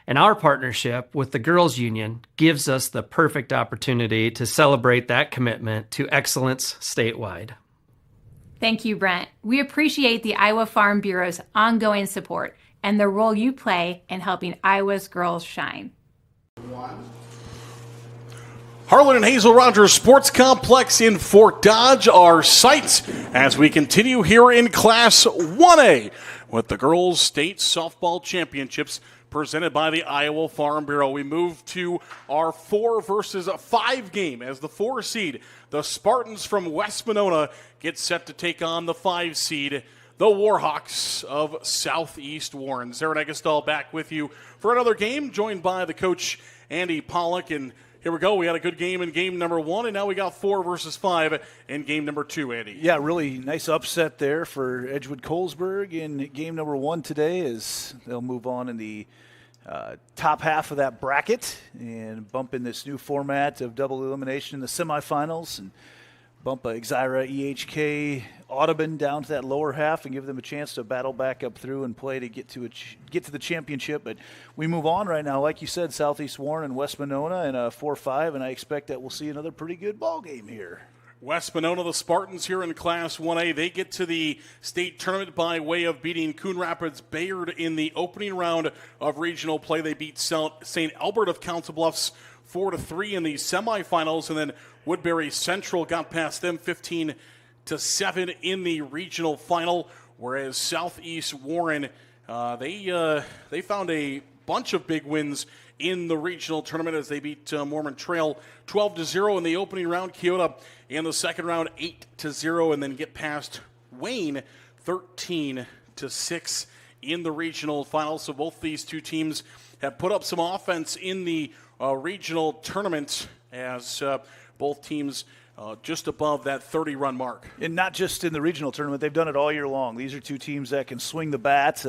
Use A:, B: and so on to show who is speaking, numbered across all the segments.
A: And our partnership with the Girls Union gives us the perfect opportunity to celebrate that commitment to excellence statewide.
B: Thank you, Brent. We appreciate the Iowa Farm Bureau's ongoing support and the role you play in helping Iowa's girls shine.
C: Harlan and Hazel Rogers Sports Complex in Fort Dodge, our site, as we continue here in Class 1A with the Girls State Softball Championships presented by the Iowa Farm Bureau. We move to our 4 versus 5 game as the 4 seed, the Spartans from West Monona, get set to take on the 5 seed, the Warhawks of Southeast Warren. Sarah Negestal back with you for another game, joined by the coach Andy Pollock. And here we go. We had a good game in game number 1, and now we got 4 versus 5 in game number 2, Andy.
D: Yeah, really nice upset there for Edgewood Colesburg in game number 1 today, as they'll move on in the top half of that bracket and bump in this new format of double elimination in the semifinals and bump IGHSAU, EHK, Audubon down to that lower half and give them a chance to battle back up through and play to get to the championship. But we move on right now, like you said, Southeast Warren and West Monona in a 4-5, and I expect that we'll see another pretty good ball game here.
C: West Monona, the Spartans here in Class 1A, they get to the state tournament by way of beating Coon Rapids Bayard in the opening round of regional play. They beat St. Albert of Council Bluffs 4-3 in the semifinals, and then Woodbury Central got past them 15-7 in the regional final, whereas Southeast Warren, they found a bunch of big wins in the regional tournament as they beat Mormon Trail 12-0 in the opening round, Keota in the second round 8-0, and then get past Wayne 13-6 in the regional final. So both these two teams have put up some offense in the regional tournament as both teams just above that 30-run mark.
D: And not just in the regional tournament. They've done it all year long. These are two teams that can swing the bat.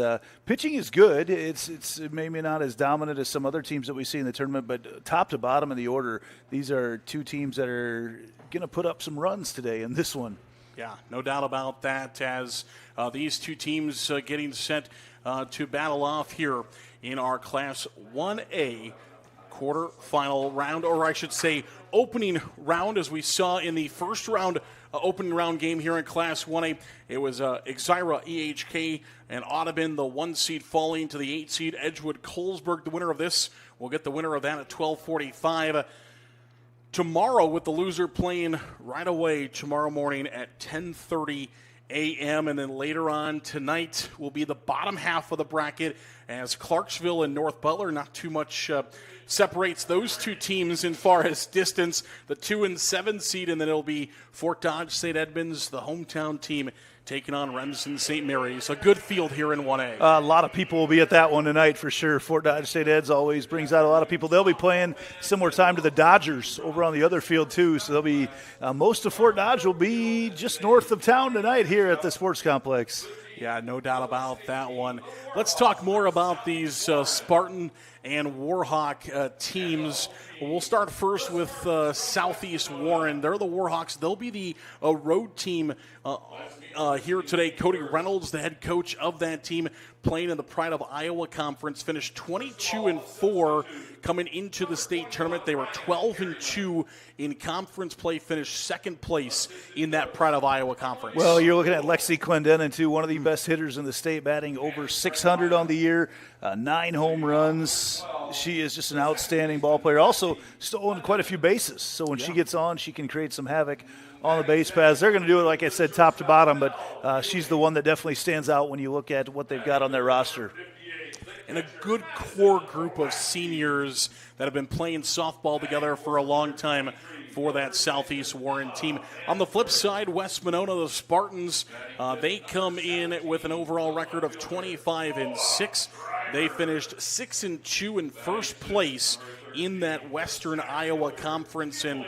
D: Pitching is good. It's maybe not as dominant as some other teams that we see in the tournament, but top to bottom of the order, these are two teams that are going to put up some runs today in this one.
C: Yeah, no doubt about that, as these two teams getting set to battle off here in our Class 1A quarterfinal round, or I should say opening round, as we saw in the first round opening round game here in Class 1A. It was IGHSAU, EHK, and Audubon, the 1 seed falling to the 8 seed Edgewood Colesburg. The winner of this will get the winner of that at 12:45. Tomorrow, with the loser playing right away tomorrow morning at 10:30 a.m. And then later on tonight will be the bottom half of the bracket, as Clarksville and North Butler, not too much separates those two teams in far as distance, the 2 and 7 seed, and then it'll be Fort Dodge St. Edmunds, the hometown team, taking on Remsen St. Mary's. A good field here in 1A.
D: A lot of people will be at that one tonight for sure. Fort Dodge St. Ed's always brings out a lot of people. They'll be playing similar time to the Dodgers over on the other field too, so they'll be most of Fort Dodge will be just north of town tonight here at the sports complex.
C: Yeah, no doubt about that one. Let's talk more about these Spartan and Warhawk teams. We'll start first with Southeast Warren. They're the Warhawks. They'll be the road team here today. Cody Reynolds, the head coach of that team, playing in the Pride of Iowa Conference, finished 22-4 coming into the state tournament. They were 12-2 in conference play, finished second place in that Pride of Iowa Conference.
D: Well, you're looking at Lexi Clendenin, too, one of the best hitters in the state, batting over 600 on the year, 9 home runs. She is just an outstanding ball player. Also stolen quite a few bases, so when she gets on, she can create some havoc on the base paths. They're going to do it, like I said, top to bottom, but she's the one that definitely stands out when you look at what they've got on their roster.
C: And a good core group of seniors that have been playing softball together for a long time for that Southeast Warren team. On the flip side, West Monona, the Spartans, they come in with an overall record of 25-6. They finished 6-2 in first place in that Western Iowa Conference, and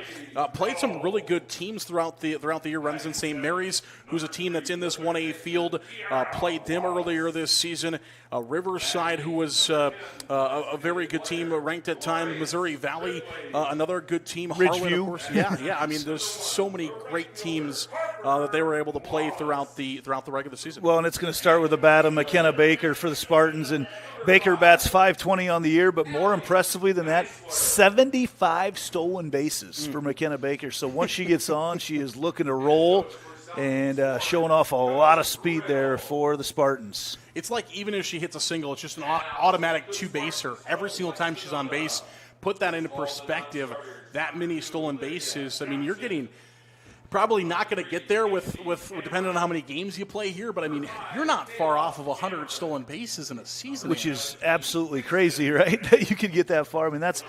C: played some really good teams throughout the year. Remsen St. Mary's, who's a team that's in this 1A field, played them earlier this season. Riverside, who was a very good team, ranked at times. Missouri Valley, another good team.
D: Ridgeview.
C: Harlan, of course. Yeah. I mean, there's so many great teams that they were able to play throughout the regular season.
D: Well, and it's going to start with a bat of McKenna Baker for the Spartans. And Baker bats .520 on the year, but more impressively than that, 75 stolen bases for McKenna Baker. So once she gets on, she is looking to roll and showing off a lot of speed there for the Spartans.
C: It's like even if she hits a single, it's just an automatic two-baser. Every single time she's on base, put that into perspective, that many stolen bases. I mean, you're getting probably not going to get there with depending on how many games you play here, but I mean, you're not far off of 100 stolen bases in a season.
D: Which is absolutely crazy, right? That you could get that far. I mean, that's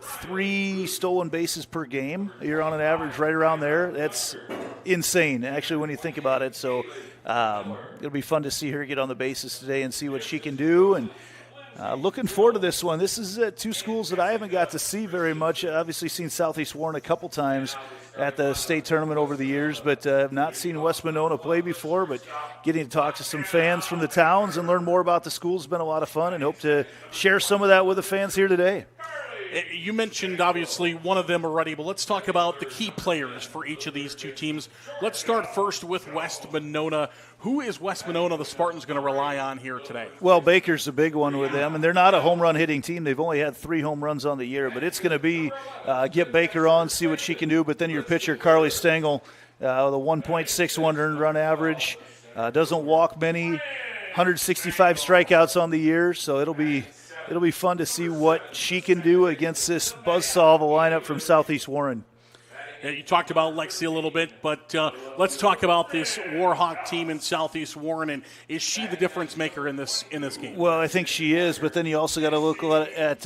D: 3 stolen bases per game. You're on an average right around there. That's insane, actually, when you think about it. So it'll be fun to see her get on the bases today and see what she can do. And looking forward to this one. This is 2 schools that I haven't got to see very much. I've obviously seen Southeast Warren a couple times at the state tournament over the years, but I've not seen West Monona play before. But getting to talk to some fans from the towns and learn more about the schools has been a lot of fun, and hope to share some of that with the fans here today.
C: You mentioned, obviously, one of them already, but let's talk about the key players for each of these 2 teams. Let's start first with West Monona. Who is West Monona, the Spartans, going to rely on here today?
D: Well, Baker's a big one with them, and they're not a home run hitting team. They've only had 3 home runs on the year, but it's going to be get Baker on, see what she can do. But then your pitcher, Carly Stengel, the 1.61 earned run average, doesn't walk many, 165 strikeouts on the year, so it'll be fun to see what she can do against this buzzsaw of a lineup from Southeast Warren.
C: You talked about Lexi a little bit, but let's talk about this Warhawk team in Southeast Warren. And is she the difference maker in this game?
D: Well, I think she is, but then you also got to look at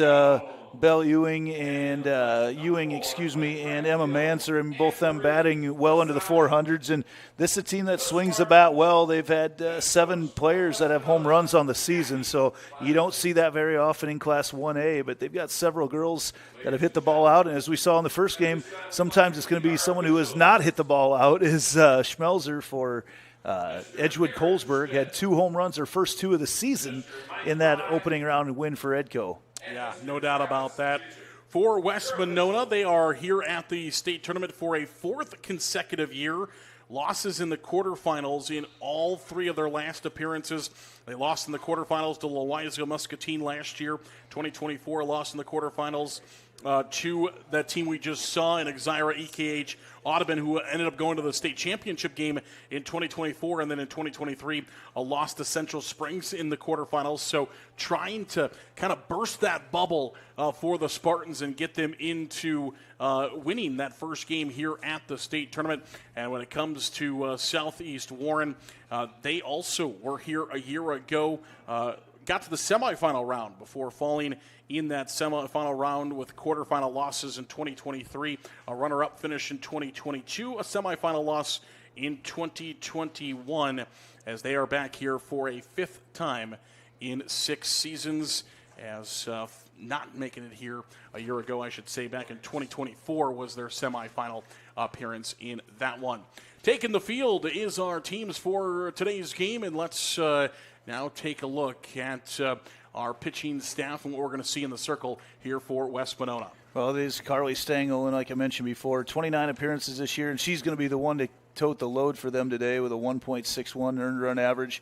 D: Belle Ewing and and Emma Manser, and both them batting well into the 400s. And this is a team that swings the bat well. They've had 7 players that have home runs on the season, so you don't see that very often in Class 1A. But they've got several girls that have hit the ball out, and as we saw in the first game, sometimes it's going to be someone who has not hit the ball out. Is Schmelzer for Edgewood Colesburg, had 2 home runs, her first 2 of the season, in that opening round win for Edco.
C: Yeah, no doubt about that. For West Monona, they are here at the state tournament for a 4th consecutive year. Losses in the quarterfinals in all 3 of their last appearances. They lost in the quarterfinals to Loiza Muscatine last year. 2024 lost in the quarterfinals to that team we just saw in Exira EKH Audubon, who ended up going to the state championship game in 2024, and then in 2023 a loss to Central Springs in the quarterfinals. So trying to kind of burst that bubble for the Spartans and get them into winning that first game here at the state tournament. And when it comes to Southeast Warren, they also were here a year ago, got to the semifinal round before falling in that semifinal round with quarterfinal losses in 2023, a runner-up finish in 2022, a semifinal loss in 2021, as they are back here for a 5th time in 6 seasons, as not making it here a year ago, I should say, back in 2024 was their semifinal appearance in that one. Taking the field is our teams for today's game, and let's now take a look at our pitching staff and what we're going to see in the circle here for West Monona.
D: Well, it is Carly Stengel, and like I mentioned before, 29 appearances this year, and she's going to be the one to tote the load for them today with a 1.61 earned run average.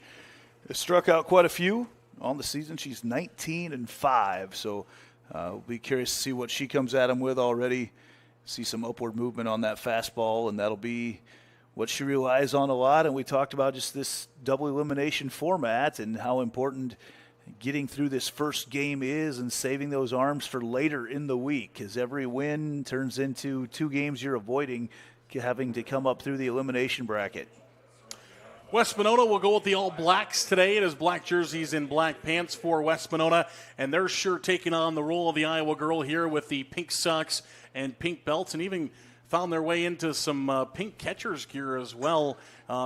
D: Struck out quite a few on the season. She's 19-5, so we'll be curious to see what she comes at them with already. See some upward movement on that fastball, and that'll be what she relies on a lot. And we talked about just this double elimination format and how important getting through this first game is, and saving those arms for later in the week, because every win turns into 2 games you're avoiding having to come up through the elimination bracket.
C: West Monona will go with the All Blacks today. It is black jerseys and black pants for West Monona, and they're sure taking on the role of the Iowa girl here with the pink socks and pink belts, and even found their way into some pink catcher's gear as well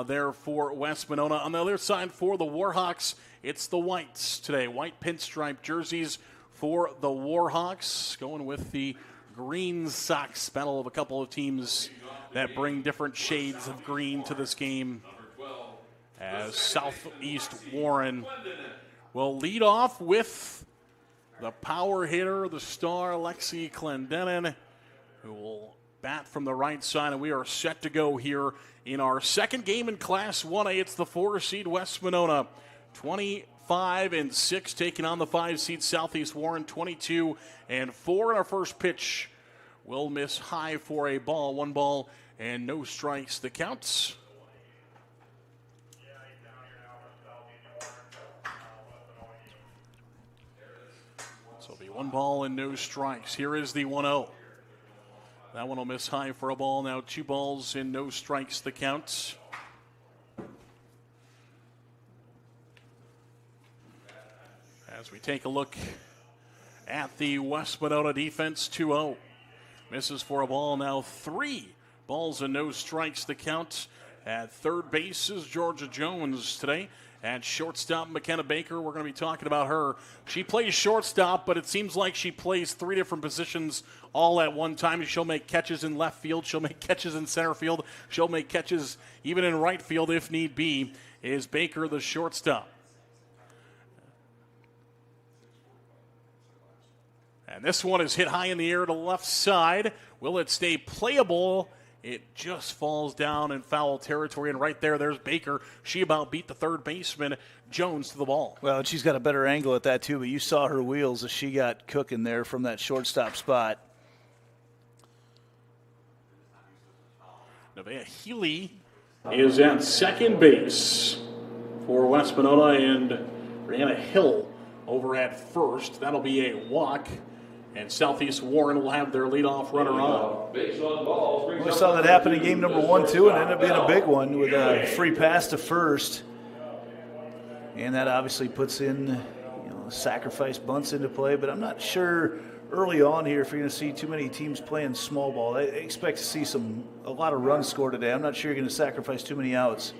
C: there for West Monona. On the other side for the Warhawks, it's the whites today. White pinstripe jerseys for the Warhawks, going with the green socks, battle of a couple of teams that bring different shades of green to this game, as Southeast Warren will lead off with the power hitter, the star, Lexi Clendenin, who will bat from the right side, and we are set to go here in our second game in Class 1A. It's the 4-seed West Monona, 25-6, taking on the 5-seed Southeast Warren, 22-4. And our first pitch will miss high for a ball. 1 ball and no strikes. The counts. So it'll be 1 ball and no strikes. Here is the 1-0. That one will miss high for a ball. Now 2 balls and no strikes. The counts. As we take a look at the West Monona defense, 2-0. Misses for a ball. Now 3 balls and no strikes. The count. At third base is Georgia Jones today. At shortstop, McKenna Baker. We're going to be talking about her. She plays shortstop, but it seems like she plays 3 different positions all at one time. She'll make catches in left field. She'll make catches in center field. She'll make catches even in right field if need be. Is Baker the shortstop? And this one is hit high in the air to the left side. Will it stay playable? It just falls down in foul territory, and right there's Baker. She about beat the third baseman, Jones, to the ball.
D: Well, she's got a better angle at that, too, but you saw her wheels as she got cooking there from that shortstop spot.
C: Nevaeh Healy is at second base for West Monona, and Brianna Hill over at first. That'll be a walk. And Southeast Warren will have their leadoff runner on.
D: We saw that happen in game number 1, too, and ended up being a big one with a free pass to first. And that obviously puts in, sacrifice bunts into play. But I'm not sure early on here if you're going to see too many teams playing small ball. I expect to see a lot of runs scored today. I'm not sure you're going to sacrifice too many outs.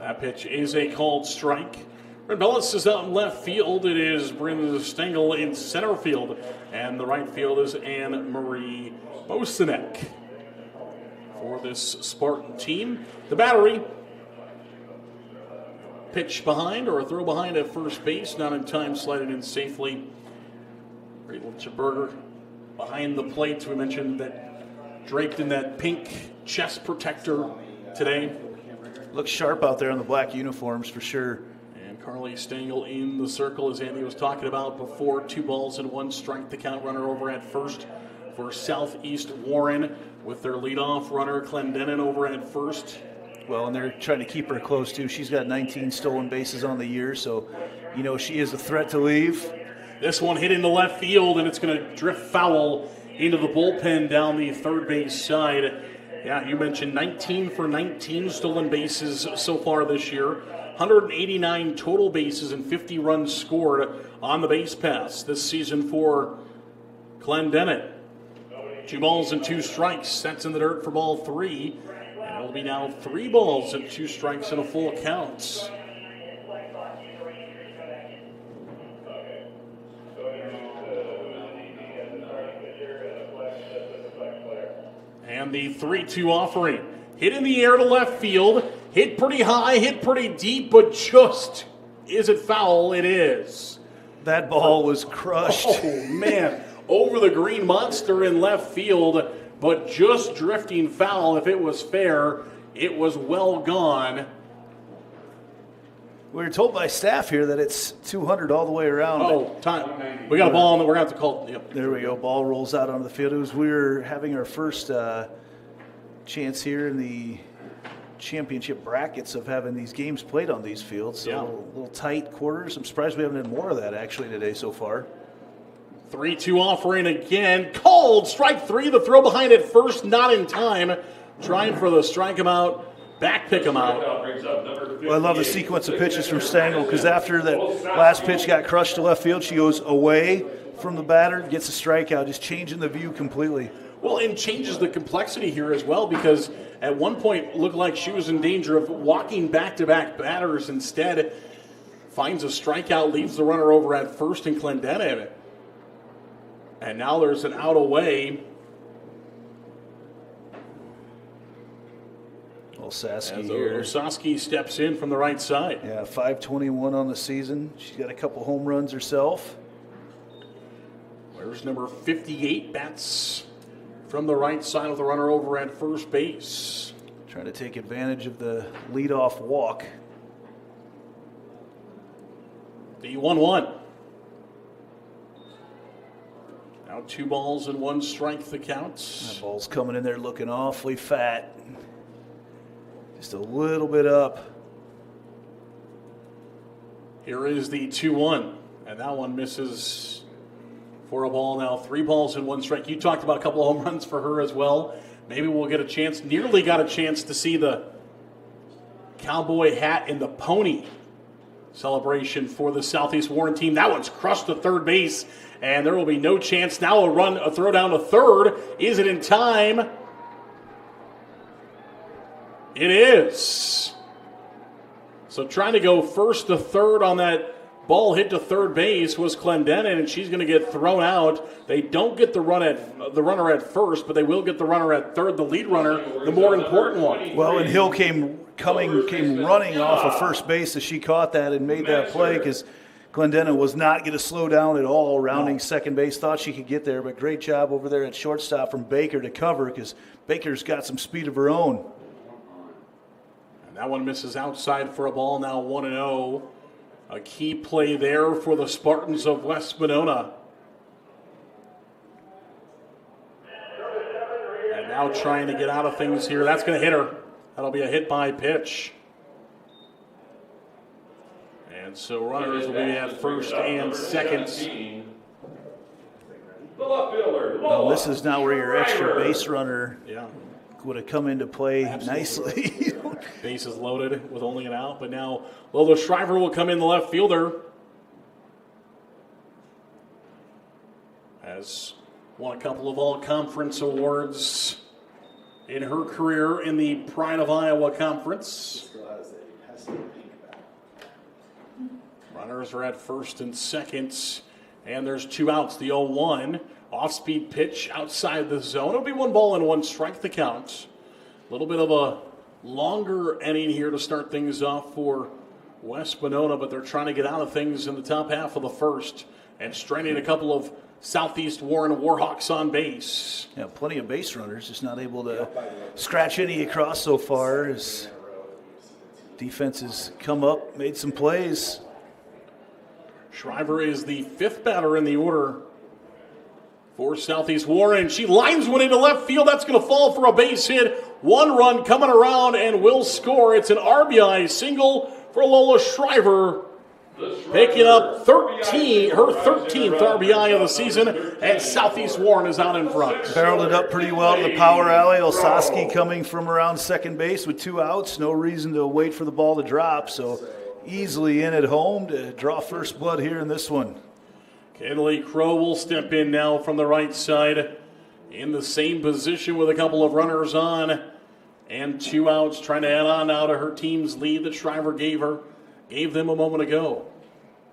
C: That pitch is a called strike. Bryn Bellis is out in left field. It is Bryn Stengel in center field. And the right field is Anne-Marie Bosanek for this Spartan team. The battery. Pitch behind or a throw behind at first base. Not in time, slided in safely. Rachel Chaberger behind the plate. We mentioned that draped in that pink chest protector today.
D: Looks sharp out there in the black uniforms for sure.
C: Carly Stengel in the circle, as Andy was talking about before. 2 balls and 1 strike. The count runner over at first for Southeast Warren with their leadoff runner, Clendenin, over at first.
D: Well, and they're trying to keep her close, too. She's got 19 stolen bases on the year, so, she is a threat to leave.
C: This one hit into left field, and it's going to drift foul into the bullpen down the third base side. Yeah, you mentioned 19 for 19 stolen bases so far this year. 189 total bases and 50 runs scored on the base pass this season for Clendenin. 2 balls and 2 strikes. That's in the dirt for ball 3. And it'll be now 3 balls and 2 strikes and a full count. And the 3-2 offering. Hit in the air to left field. Hit pretty high, hit pretty deep, but just, is it foul? It is.
D: That ball was crushed.
C: Oh, man. Over the green monster in left field, but just drifting foul. If it was fair, it was well gone.
D: We were told by staff here that it's 200 all the way around.
C: Oh, time. We got a ball, and we're going to have to call. Yep.
D: There we go. Ball rolls out onto the field. We were having our first chance here in the championship brackets of having these games played on these fields. So a little tight quarters. I'm surprised we haven't had more of that actually today so far.
C: 3-2 offering again. Called strike 3. The throw behind at first, not in time. Trying for the strike him out, back pick him out.
D: Well, I love the sequence of pitches from Stengel because after that last pitch got crushed to left field, she goes away from the batter, gets a strikeout, just changing the view completely.
C: Well, and changes the complexity here as well because at one point it looked like she was in danger of walking back-to-back batters. Instead, finds a strikeout, leaves the runner over at first in Clendenin. And now there's an out away.
D: Osowski here.
C: Osowski steps in from the right side.
D: Yeah, 521 on the season. She's got a couple home runs herself.
C: There's number 58, bats from the right side of the runner over at first base.
D: Trying to take advantage of the leadoff walk.
C: The 1-1. Now 2 balls and 1 strike the counts.
D: That ball's coming in there looking awfully fat. Just a little bit up.
C: Here is the 2-1, and that one misses for a ball now. 3 balls and 1 strike. You talked about a couple of home runs for her as well. Maybe we'll get a chance, nearly got a chance to see the cowboy hat and the pony celebration for the Southeast Warren team. That one's crushed to third base, and there will be no chance. Now a throw down to third. Is it in time? It is. So trying to go first to third on that ball hit to third base was Clendenin, and she's going to get thrown out. They don't get the runner at first, but they will get the runner at third, the lead runner, the more important one.
D: Well, and Hill came running off of first base as she caught that and made that play because Clendenin was not going to slow down at all, rounding second base. Thought she could get there, but great job over there at shortstop from Baker to cover because Baker's got some speed of her own.
C: And that one misses outside for a ball, now 1-0. A key play there for the Spartans of West Monona. And now trying to get out of things here. That's going to hit her. That'll be a hit by pitch. And so runners will be at first and second.
D: Well, this is now where your extra base runner would have come into play nicely.
C: Bases loaded with only an out, but now Lola Shriver will come in, the left fielder. Has won a couple of all-conference awards in her career in the Pride of Iowa Conference. Runners are at first and second, and there's 2 outs. The 0-1, off-speed pitch outside the zone. It'll be 1 ball and 1 strike the count. A little bit of a longer inning here to start things off for West Monona, but they're trying to get out of things in the top half of the first and stranding a couple of Southeast Warren Warhawks on base.
D: Yeah, plenty of base runners, just not able to scratch any across so far as defense has come up, made some plays.
C: Shriver is the 5th batter in the order for Southeast Warren. She lines one into left field. That's going to fall for a base hit. 1 run coming around and will score. It's an RBI single for Lola Shriver, picking up her 13th RBI of the season, and Southeast Warren is out in front.
D: Barreled it up pretty well to the power alley. Olsowski coming from around second base with 2 outs. No reason to wait for the ball to drop, so easily in at home to draw first blood here in this one.
C: Kenley Crow will step in now from the right side in the same position with a couple of runners on and 2 outs, trying to add on now to her team's lead that Shriver gave them a moment ago.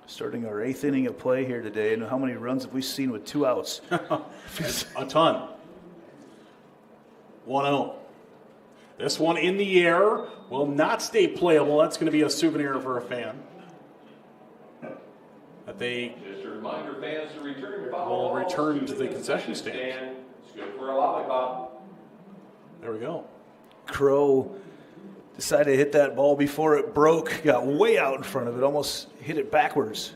D: Starting our 8th inning of play here today, and how many runs have we seen with 2 outs?
C: A ton. 1-0. This one in the air will not stay playable. That's going to be a souvenir for a fan. That they
E: just a reminder, fans, to return
C: will return to the concession stand.
E: It's good for a lollipop.
C: There we go.
D: Crow decided to hit that ball before it broke, got way out in front of it, almost hit it backwards.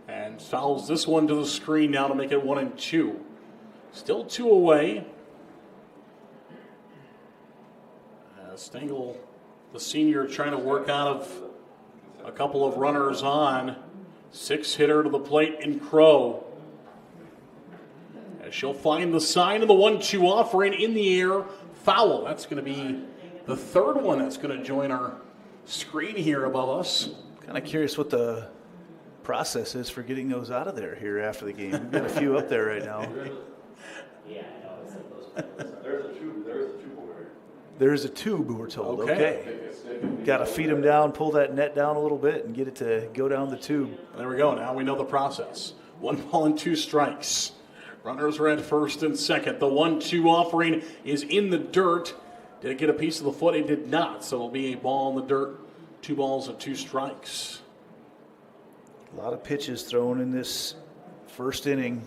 C: And fouls this one to the screen now to make it 1-2. Still 2 away. Stengel, the senior, trying to work out of a couple of runners on. 6-hitter to the plate in Crow. As she'll find the sign of the 1-2 offering in the air. Foul. That's going to be the 3rd one that's going to join our screen here above us.
D: Kind of curious what the process is for getting those out of there here after the game. We've got a few up there right now.
E: Yeah, I know. There's a tube over here.
D: There's a tube, we're told.
C: Okay.
D: Got to feed them down, pull that net down a little bit, and get it to go down the tube.
C: There we go. Now we know the process. 1 ball and 2 strikes. Runners are at first and second. The 1-2 offering is in the dirt. Did it get a piece of the foot? It did not. So it'll be a ball in the dirt. 2 balls and 2 strikes.
D: A lot of pitches thrown in this first inning.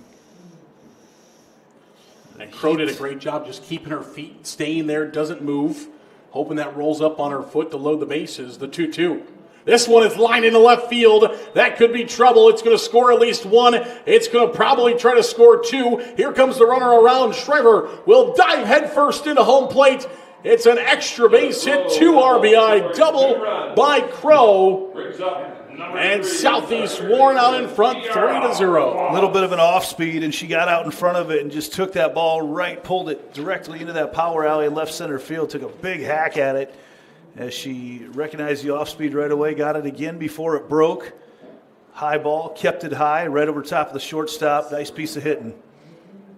C: And Crow did a great job just keeping her feet, staying there, doesn't move, hoping that rolls up on her foot to load the bases. The 2-2. This one is lined into left field. That could be trouble. It's going to score at least one. It's going to probably try to score two. Here comes the runner around. Shriver will dive headfirst into home plate. It's an extra base hit, 2 RBI double by Crow. And Southeast Warren out in front, 3-0.
D: A little bit of an off speed, and she got out in front of it and just took that ball right, pulled it directly into that power alley in left center field, took a big hack at it as she recognized the off speed right away, got it again before it broke. High ball, kept it high, right over top of the shortstop. Nice piece of hitting.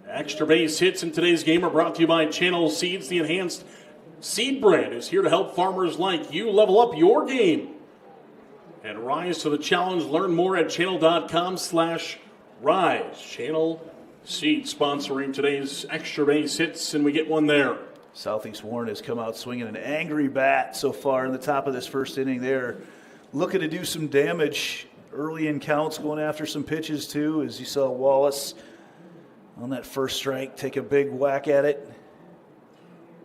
C: Extra base hits in today's game are brought to you by Channel Seeds. The enhanced seed brand is here to help farmers like you level up your game and rise to the challenge. Learn more at channel.com/rise. Channel Seed sponsoring today's extra base hits, and we get one there.
D: Southeast Warren has come out swinging an angry bat so far in the top of this first inning. They're looking to do some damage early in counts, going after some pitches too, as you saw Wallace on that first strike take a big whack at it.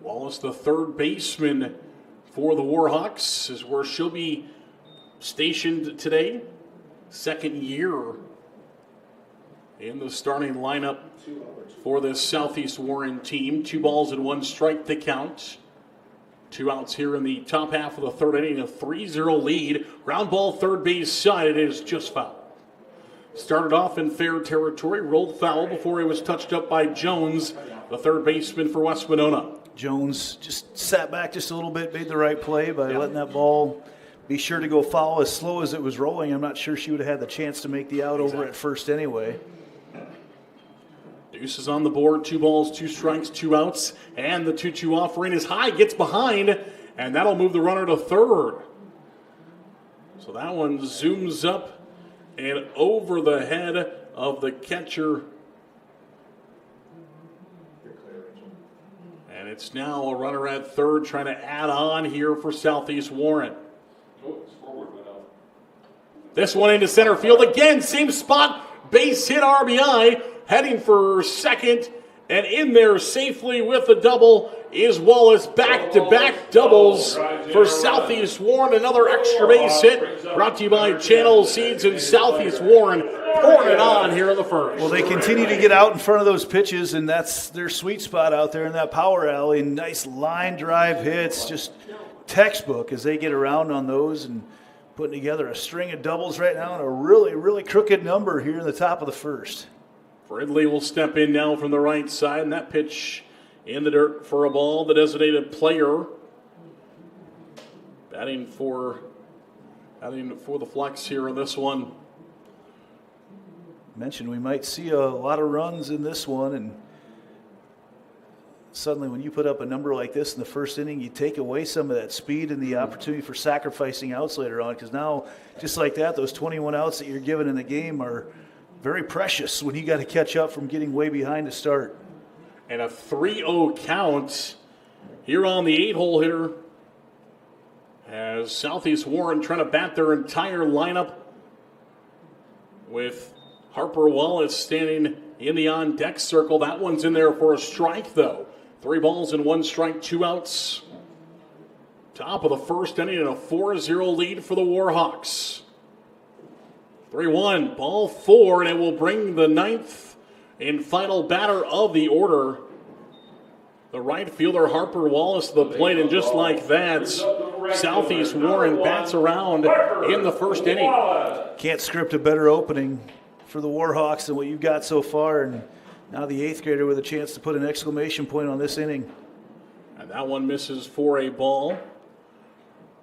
C: Wallace, the third baseman for the Warhawks, is where she'll be stationed today. Second year in the starting lineup for this Southeast Warren team. 2 balls and 1 strike to count. 2 outs here in the top half of the third inning. A 3-0 lead. Ground ball third base side. It is just foul. Started off in fair territory. Rolled foul before he was touched up by Jones, the third baseman for West Monona.
D: Jones just sat back just a little bit, made the right play by letting that ball be sure to go foul as slow as it was rolling. I'm not sure she would have had the chance to make the out over at first anyway.
C: Deuce is on the board. 2 balls, 2 strikes, 2 outs. And the 2-2 offering is high, gets behind, and that'll move the runner to third. So that one zooms up and over the head of the catcher. And it's now a runner at third trying to add on here for Southeast Warren. This one into center field again, same spot, base hit RBI, heading for second, and in there safely with the double is Wallace. Back-to-back doubles for Southeast Warren. Another extra base hit brought to you by Channel Seeds and Southeast Warren pouring it on here in the first.
D: Well, they continue to get out in front of those pitches, and that's their sweet spot out there in that power alley. Nice line drive hits, just textbook as they get around on those and putting together a string of doubles right now and a really, really crooked number here in the top of the first.
C: Ridley will step in now from the right side, and that pitch in the dirt for a ball. The designated player batting for the flex here in this one.
D: Mentioned we might see a lot of runs in this one, and suddenly when you put up a number like this in the first inning, you take away some of that speed and the opportunity for sacrificing outs later on, because now, just like that, those 21 outs that you're given in the game are very precious when you got to catch up from getting way behind to start.
C: And a 3-0 count here on the 8-hole hitter as Southeast Warren trying to bat their entire lineup with Harper Wallace standing in the on-deck circle. That one's in there for a strike, though. 3 balls and 1 strike, 2 outs. Top of the first inning and a 4-0 lead for the Warhawks. 3-1, ball 4, and it will bring the 9th and final batter of the order. The right fielder, Harper Wallace, to the plate, and just like that, Southeast Warren bats around in the first inning.
D: Can't script a better opening for the Warhawks than what you've got so far, and now the 8th grader with a chance to put an exclamation point on this inning.
C: And that one misses for a ball.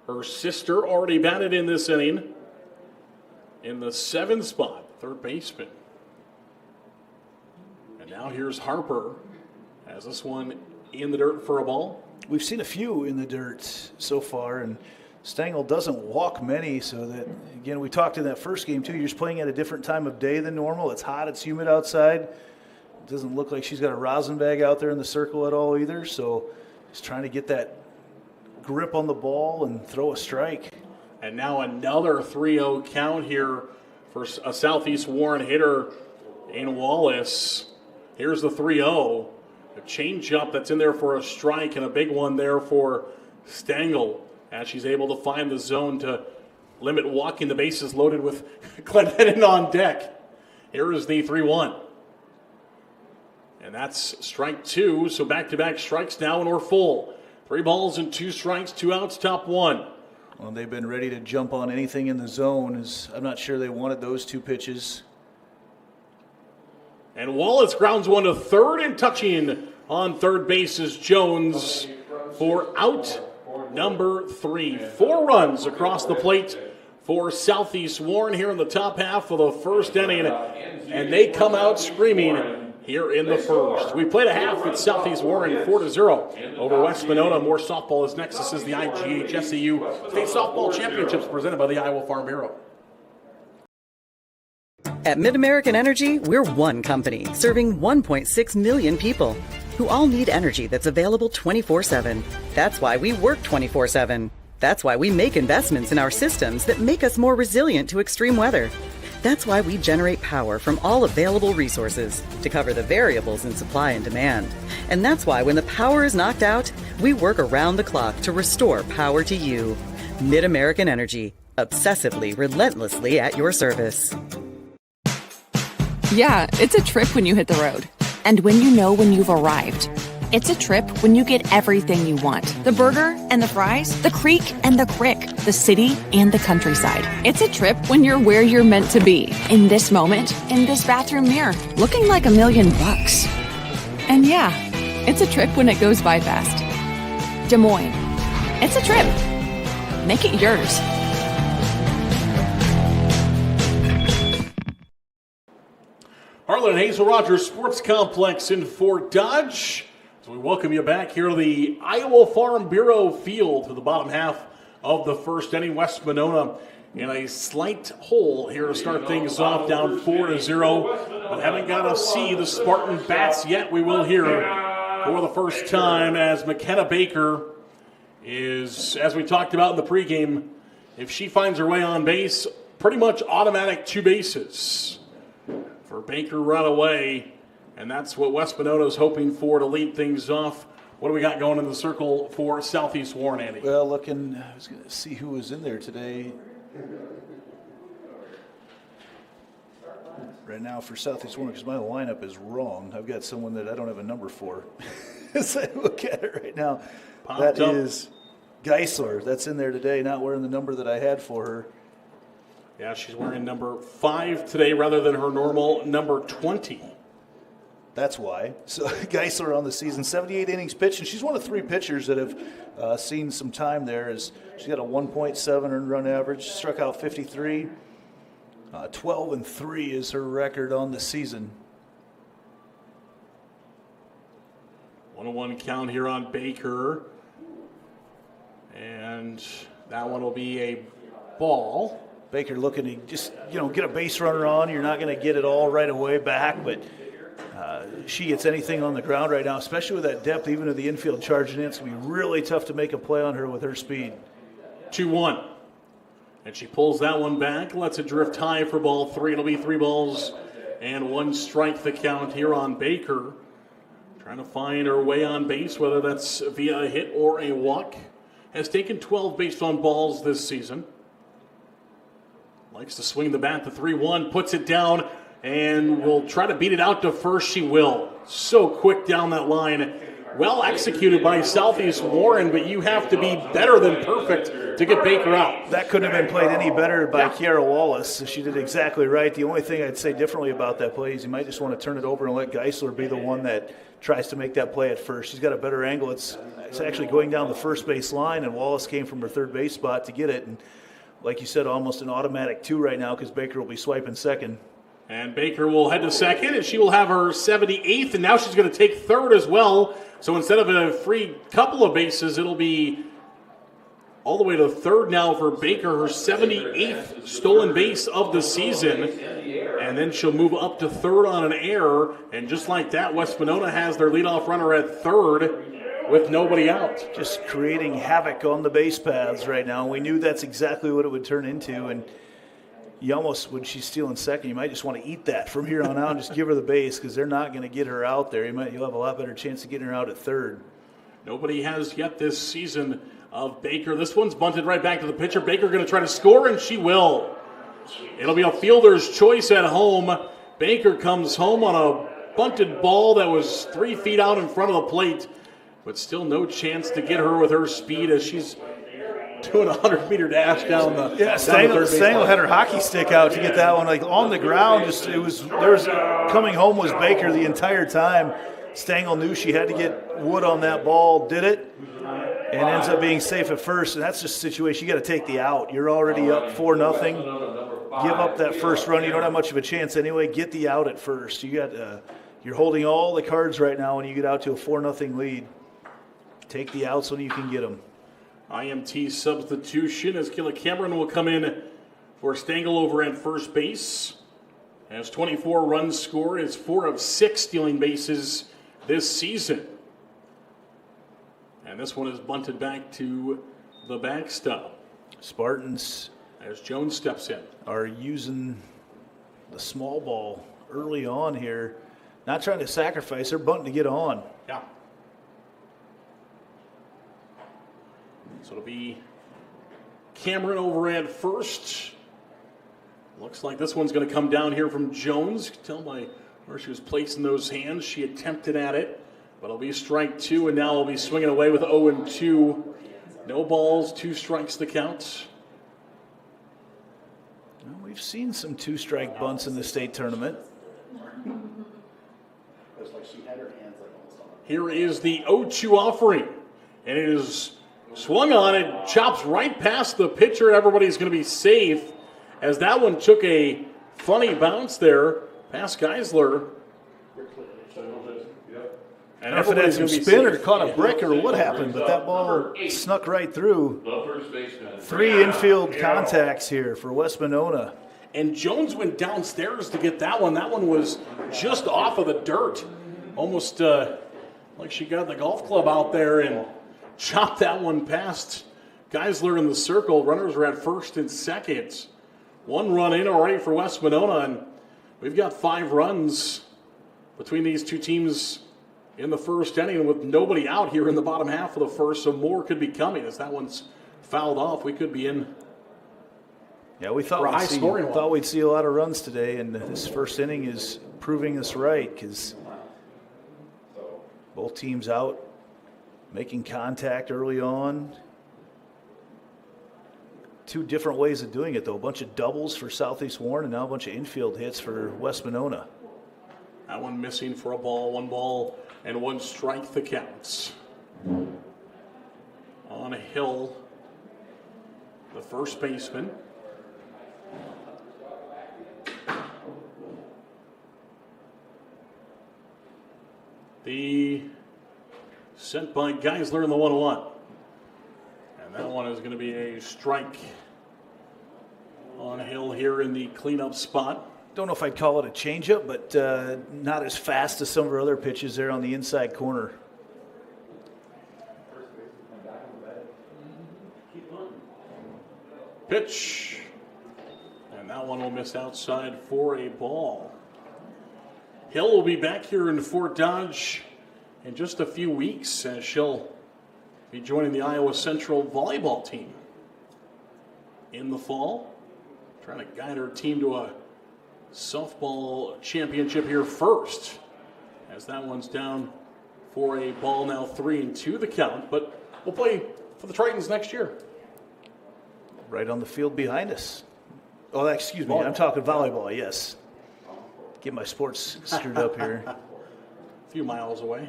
C: Her sister already batted in this inning in the 7th spot, third baseman. And now here's Harper. Has this one in the dirt for a ball.
D: We've seen a few in the dirt so far, and Stengel doesn't walk many, so that, again, we talked in that first game, too. You're just playing at a different time of day than normal. It's hot, it's humid outside. It doesn't look like she's got a rosin bag out there in the circle at all either, so just trying to get that grip on the ball and throw a strike.
C: And now another 3-0 count here for a Southeast Warren hitter in Wallace. Here's the 3-0. A change-up that's in there for a strike, and a big one there for Stengel as she's able to find the zone to limit walking. The bases loaded with Glenn on deck. Here is the 3-1. And that's strike two, so back-to-back strikes now, and we're full. 3 balls and 2 strikes, 2 outs, top 1.
D: Well, they've been ready to jump on anything in the zone. I'm not sure they wanted those 2 pitches.
C: And Wallace grounds one to third, and touching on third base is Jones for out number 3. 4 runs across the plate for Southeast Warren here in the top half of the first inning, and they come out screaming here in the first. We played a half with Southeast Warren 4-0 over West Monona. More softball is next. This is the IGHSAU State Softball Championships presented by the Iowa Farm Bureau.
F: At MidAmerican Energy, we're one company serving 1.6 million people who all need energy that's available 24/7. That's why we work 24/7. That's why we make investments in our systems that make us more resilient to extreme weather. That's why we generate power from all available resources to cover the variables in supply and demand. And that's why when the power is knocked out, we work around the clock to restore power to you. MidAmerican Energy, obsessively, relentlessly at your service.
G: Yeah, it's a trip when you hit the road. And when you know when you've arrived. It's a trip when you get everything you want. The burger and the fries, the creek and the crick, the city and the countryside. It's a trip when you're where you're meant to be. In this moment, in this bathroom mirror, looking like $1 million. And yeah, it's a trip when it goes by fast. Des Moines. It's a trip. Make it yours.
C: Harlan Hazel Rogers Sports Complex in Fort Dodge. So we welcome you back here to the Iowa Farm Bureau field to the bottom half of the first inning. West Monona in a slight hole here to start things off, down 4-0. But haven't got to see the Spartan bats yet. We will hear for the first time as McKenna Baker is, as we talked about in the pregame, if she finds her way on base, pretty much automatic 2 bases for Baker right away. And that's what West Monona is hoping for to lead things off. What do we got going in the circle for Southeast Warren, Andy?
D: Well, I was going to see who was in there today. Right now for Southeast Warren, because my lineup is wrong. I've got someone that I don't have a number for. So I look at it right now. That is Geisler. That's in there today, not wearing the number that I had for her.
C: Yeah, she's wearing number 5 today rather than her normal number 20.
D: That's why. So Geisler on the season, 78 innings pitched, and she's one of 3 pitchers that have seen some time there. She's got a 1.7 earned run average, struck out 53. 12-3 is her record on the season.
C: 1-1 count here on Baker. And that one will be a ball.
D: Baker looking to just, get a base runner on. You're not going to get it all right away back, but she gets anything on the ground right now, especially with that depth, even to the infield charging in. It's going to be really tough to make a play on her with her speed.
C: 2-1. And she pulls that one back, lets it drift high for ball 3. It'll be 3 balls and 1 strike the count here on Baker. Trying to find her way on base, whether that's via a hit or a walk. Has taken 12 based on balls this season. Likes to swing the bat. The 3-1, puts it down, and will try to beat it out to first. She will. So quick down that line. Well executed by Southeast Warren, but you have to be better than perfect to get Baker out.
D: That couldn't have been played any better by Kiara Wallace. She did exactly right. The only thing I'd say differently about that play is you might just want to turn it over and let Geisler be the one that tries to make that play at first. She's got a better angle. It's actually going down the first base line, and Wallace came from her third base spot to get it. And like you said, almost an automatic 2 right now because Baker will be swiping second.
C: And Baker will head to second, and she will have her 78th, and now she's going to take third as well. So instead of a free couple of bases, it'll be all the way to third now for Baker, her 78th stolen base of the season. And then she'll move up to third on an error. And just like that, West Monona has their leadoff runner at third with nobody out.
D: Just creating havoc on the base paths right now. We knew that's exactly what it would turn into. And you almost, when she's stealing second, you might just want to eat that from here on out and just give her the base because they're not going to get her out there. You'll have a lot better chance of getting her out at third.
C: Nobody has yet this season of Baker. This one's bunted right back to the pitcher. Baker going to try to score, and she will. It'll be a fielder's choice at home. Baker comes home on a bunted ball that was 3 feet out in front of the plate, but still no chance to get her with her speed as she's doing a 100-meter dash down the
D: Stengel had her hockey stick out to get that one like on the ground. Coming home was Baker the entire time. Stengel knew she had to get wood on that ball, did it, and ends up being safe at first. And that's just a situation you got to take the out. You're already up 4-0. Give up that first run. You don't have much of a chance anyway. Get the out at first. You're holding all the cards right now when you get out to a 4-0 lead. Take the outs when you can get them.
C: IMT substitution as Kayla Cameron will come in for Stengel over at first base. Has 24 runs scored, is 4 of 6 stealing bases this season. And this one is bunted back to the backstop.
D: Spartans,
C: as Jones steps in,
D: are using the small ball early on here. Not trying to sacrifice, they're bunting to get on.
C: Yeah. So it'll be Cameron over at first. Looks like this one's going to come down here from Jones. Tell by where she was placing those hands. She attempted at it, but it'll be strike 2, and now we'll be swinging away with 0-2. No balls, 2 strikes the count.
D: Well, we've seen some 2-strike bunts in the state tournament.
C: Here is the 0-2 offering, and it is swung on. It chops right past the pitcher, and everybody's going to be safe as that one took a funny bounce there past Geisler. And
D: if it had some spin or caught a brick or what happened, but that ball snuck right through. 3 infield contacts here for West Monona.
C: And Jones went downstairs to get that one. That one was just off of the dirt. Almost like she got the golf club out there and chopped that one past Geisler in the circle. Runners are at first and second. 1 run in already for West Monona, and we've got 5 runs between these two teams in the first inning with nobody out here in the bottom half of the first, so more could be coming as that one's fouled off. We could be in.
D: Yeah, we thought we'd see a lot of runs today, and this first inning is proving us right because both teams out making contact early on. 2 different ways of doing it, though. A bunch of doubles for Southeast Warren and now a bunch of infield hits for West Monona.
C: That one missing for a ball, 1 ball and 1 strike the counts. On a hill, the first baseman. The sent by Geisler in the 1-1. And that one is going to be a strike on Hill here in the cleanup spot.
D: Don't know if I'd call it a changeup, but not as fast as some of our other pitches there on the inside corner.
C: Pitch. And that one will miss outside for a ball. Hill will be back here in Fort Dodge in just a few weeks as she'll be joining the Iowa Central volleyball team in the fall. Trying to guide her team to a softball championship here first. As that one's down for a ball, now 3-2 the count. But we'll play for the Tritons next year.
D: Right on the field behind us. Oh, excuse me. I'm talking volleyball, yes. Get my sports screwed up here.
C: A few miles away.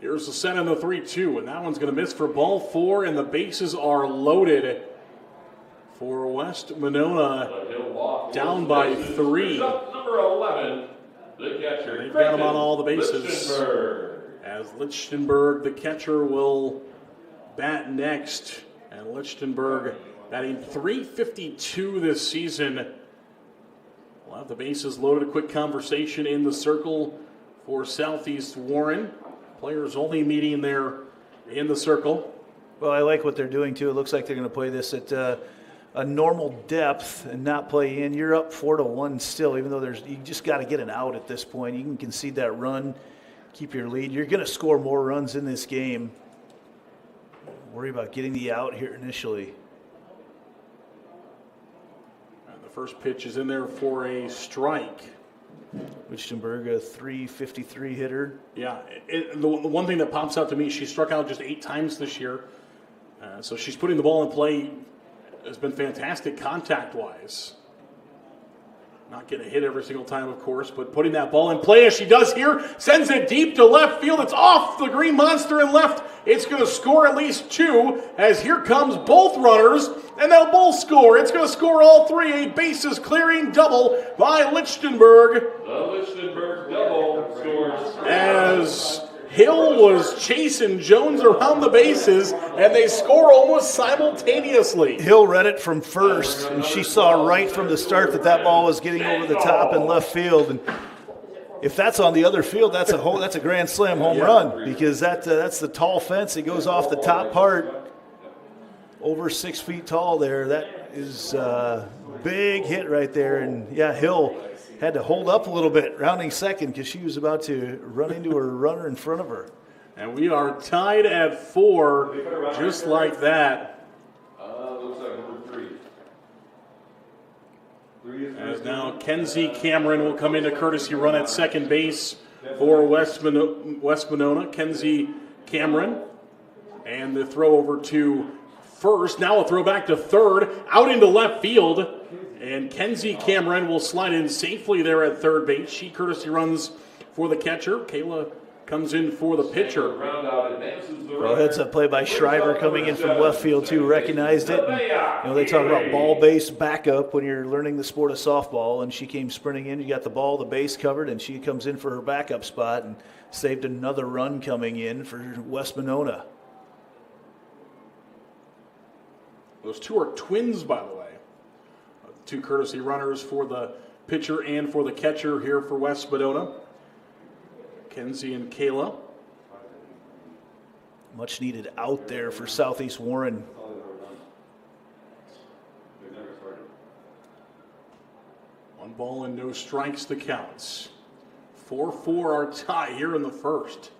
C: Here's the set in the 3-2, and that one's going to miss for ball 4, and the bases are loaded for West Monona, down by 3.
E: Number 11, the catcher.
C: They've got them on all the bases. As Lichtenberg, the catcher, will bat next, and Lichtenberg batting .352 this season. We'll have the bases loaded. A quick conversation in the circle for Southeast Warren. Players only meeting there in the circle.
D: Well, I like what they're doing, too. It looks like they're going to play this at a normal depth and not play in. You're up 4-1 still, even though you just got to get an out at this point. You can concede that run, keep your lead. You're going to score more runs in this game. Worry about getting the out here initially.
C: And the first pitch is in there for a strike.
D: Lichtenberg, a .353 hitter.
C: Yeah, the one thing that pops out to me, she struck out just 8 times this year. So she's putting the ball in play. Has been fantastic contact-wise. Not getting a hit every single time, of course, but putting that ball in play as she does here, sends it deep to left field. It's off the green monster and left. It's going to score at least 2 as here comes both runners, and they'll both score. It's going to score all 3. A bases clearing double by Lichtenberg.
E: The Lichtenberg double scores.
C: As Hill was chasing Jones around the bases, and they score almost simultaneously.
D: Hill read it from first, and she saw right from the start that ball was getting over the top in left field. And if that's on the other field, that's a grand slam home run, because that's the tall fence. It goes off the top part, over 6 feet tall there. That is a big hit right there. And yeah, Hill had to hold up a little bit, rounding second, because she was about to run into her runner in front of her.
C: And we are tied at 4, just like that.
E: Looks like number 3.
C: As now Kenzie Cameron will come into courtesy run at second base for West Monona. Kenzie Cameron. And the throw over to first. Now a throw back to third, out into left field. And Kenzie Cameron will slide in safely there at third base. She courtesy runs for the catcher. Kayla comes in for the pitcher.
D: Well, heads up play by Shriver coming in from left field, too. Recognized it. And, they talk about ball-based backup when you're learning the sport of softball. And she came sprinting in. You got the ball, the base covered, and she comes in for her backup spot and saved another run coming in for West Monona.
C: Those 2 are twins, by the way. 2 courtesy runners for the pitcher and for the catcher here for West Monona. Kenzie and Kayla.
D: Much needed out there for Southeast Warren.
C: One ball and no strikes to counts. 4-4 our tie here in the first.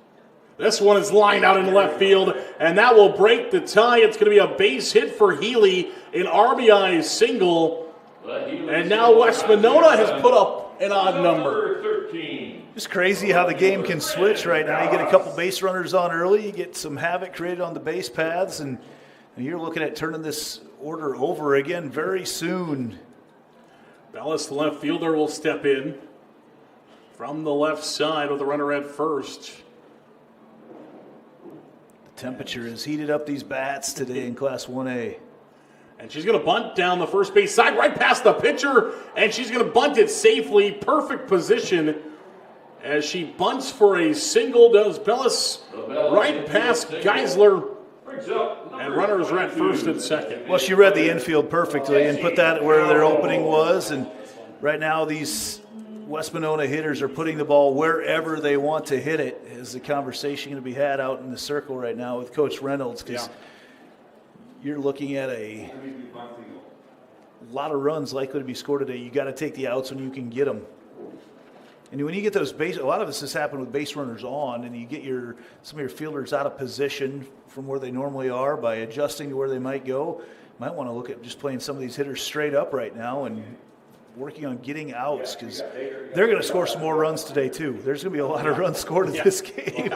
C: This one is lined out into left field, and that will break the tie. It's going to be a base hit for Healy, an RBI single. And now West Monona has put up an odd number.
E: 13.
D: It's crazy how the game can switch right now. You get a couple base runners on early, you get some havoc created on the base paths, and you're looking at turning this order over again very soon.
C: Bellis, the left fielder, will step in from the left side with the runner at first.
D: The temperature has heated up these bats today in Class 1A.
C: And she's going to bunt down the first base side right past the pitcher, and she's going to bunt it safely. Perfect position as she bunts for a single. Does Bellis right past Geisler, and runners are at first and second.
D: Well, she read the infield perfectly and put that where their opening was. And right now these West Monona hitters are putting the ball wherever they want to hit it. Is the conversation going to be had out in the circle right now with Coach Reynolds? Because you're looking at a lot of runs likely to be scored today. You got to take the outs when you can get them. And when you get those base, a lot of this has happened with base runners on, and you get some of your fielders out of position from where they normally are by adjusting to where they might go. You might want to look at just playing some of these hitters straight up right now and working on getting outs, because they're going to score some more runs today too. There's going to be a lot of runs scored in this game.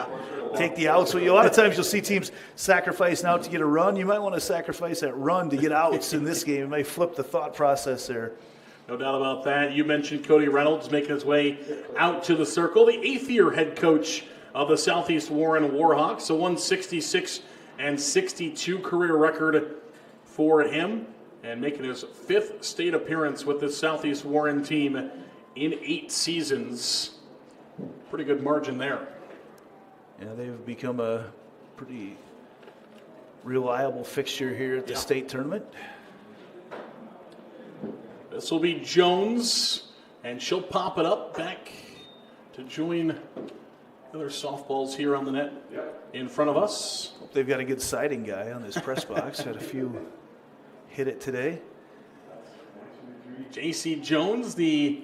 D: Take the outs. So a lot of times you'll see teams sacrifice an out to get a run. You might want to sacrifice that run to get outs in this game. It may flip the thought process there.
C: No doubt about that. You mentioned Cody Reynolds making his way out to the circle. The 8th-year head coach of the Southeast Warren Warhawks. A 166-62 career record for him, and making his 5th state appearance with the Southeast Warren team in 8 seasons. Pretty good margin there.
D: Yeah, they've become a pretty reliable fixture here at the state tournament.
C: This will be Jones, and she'll pop it up back to join Other softballs here on the net in front of us.
D: Hope they've got a good siding guy on this press box. Had a few hit it today.
C: J.C. Jones, the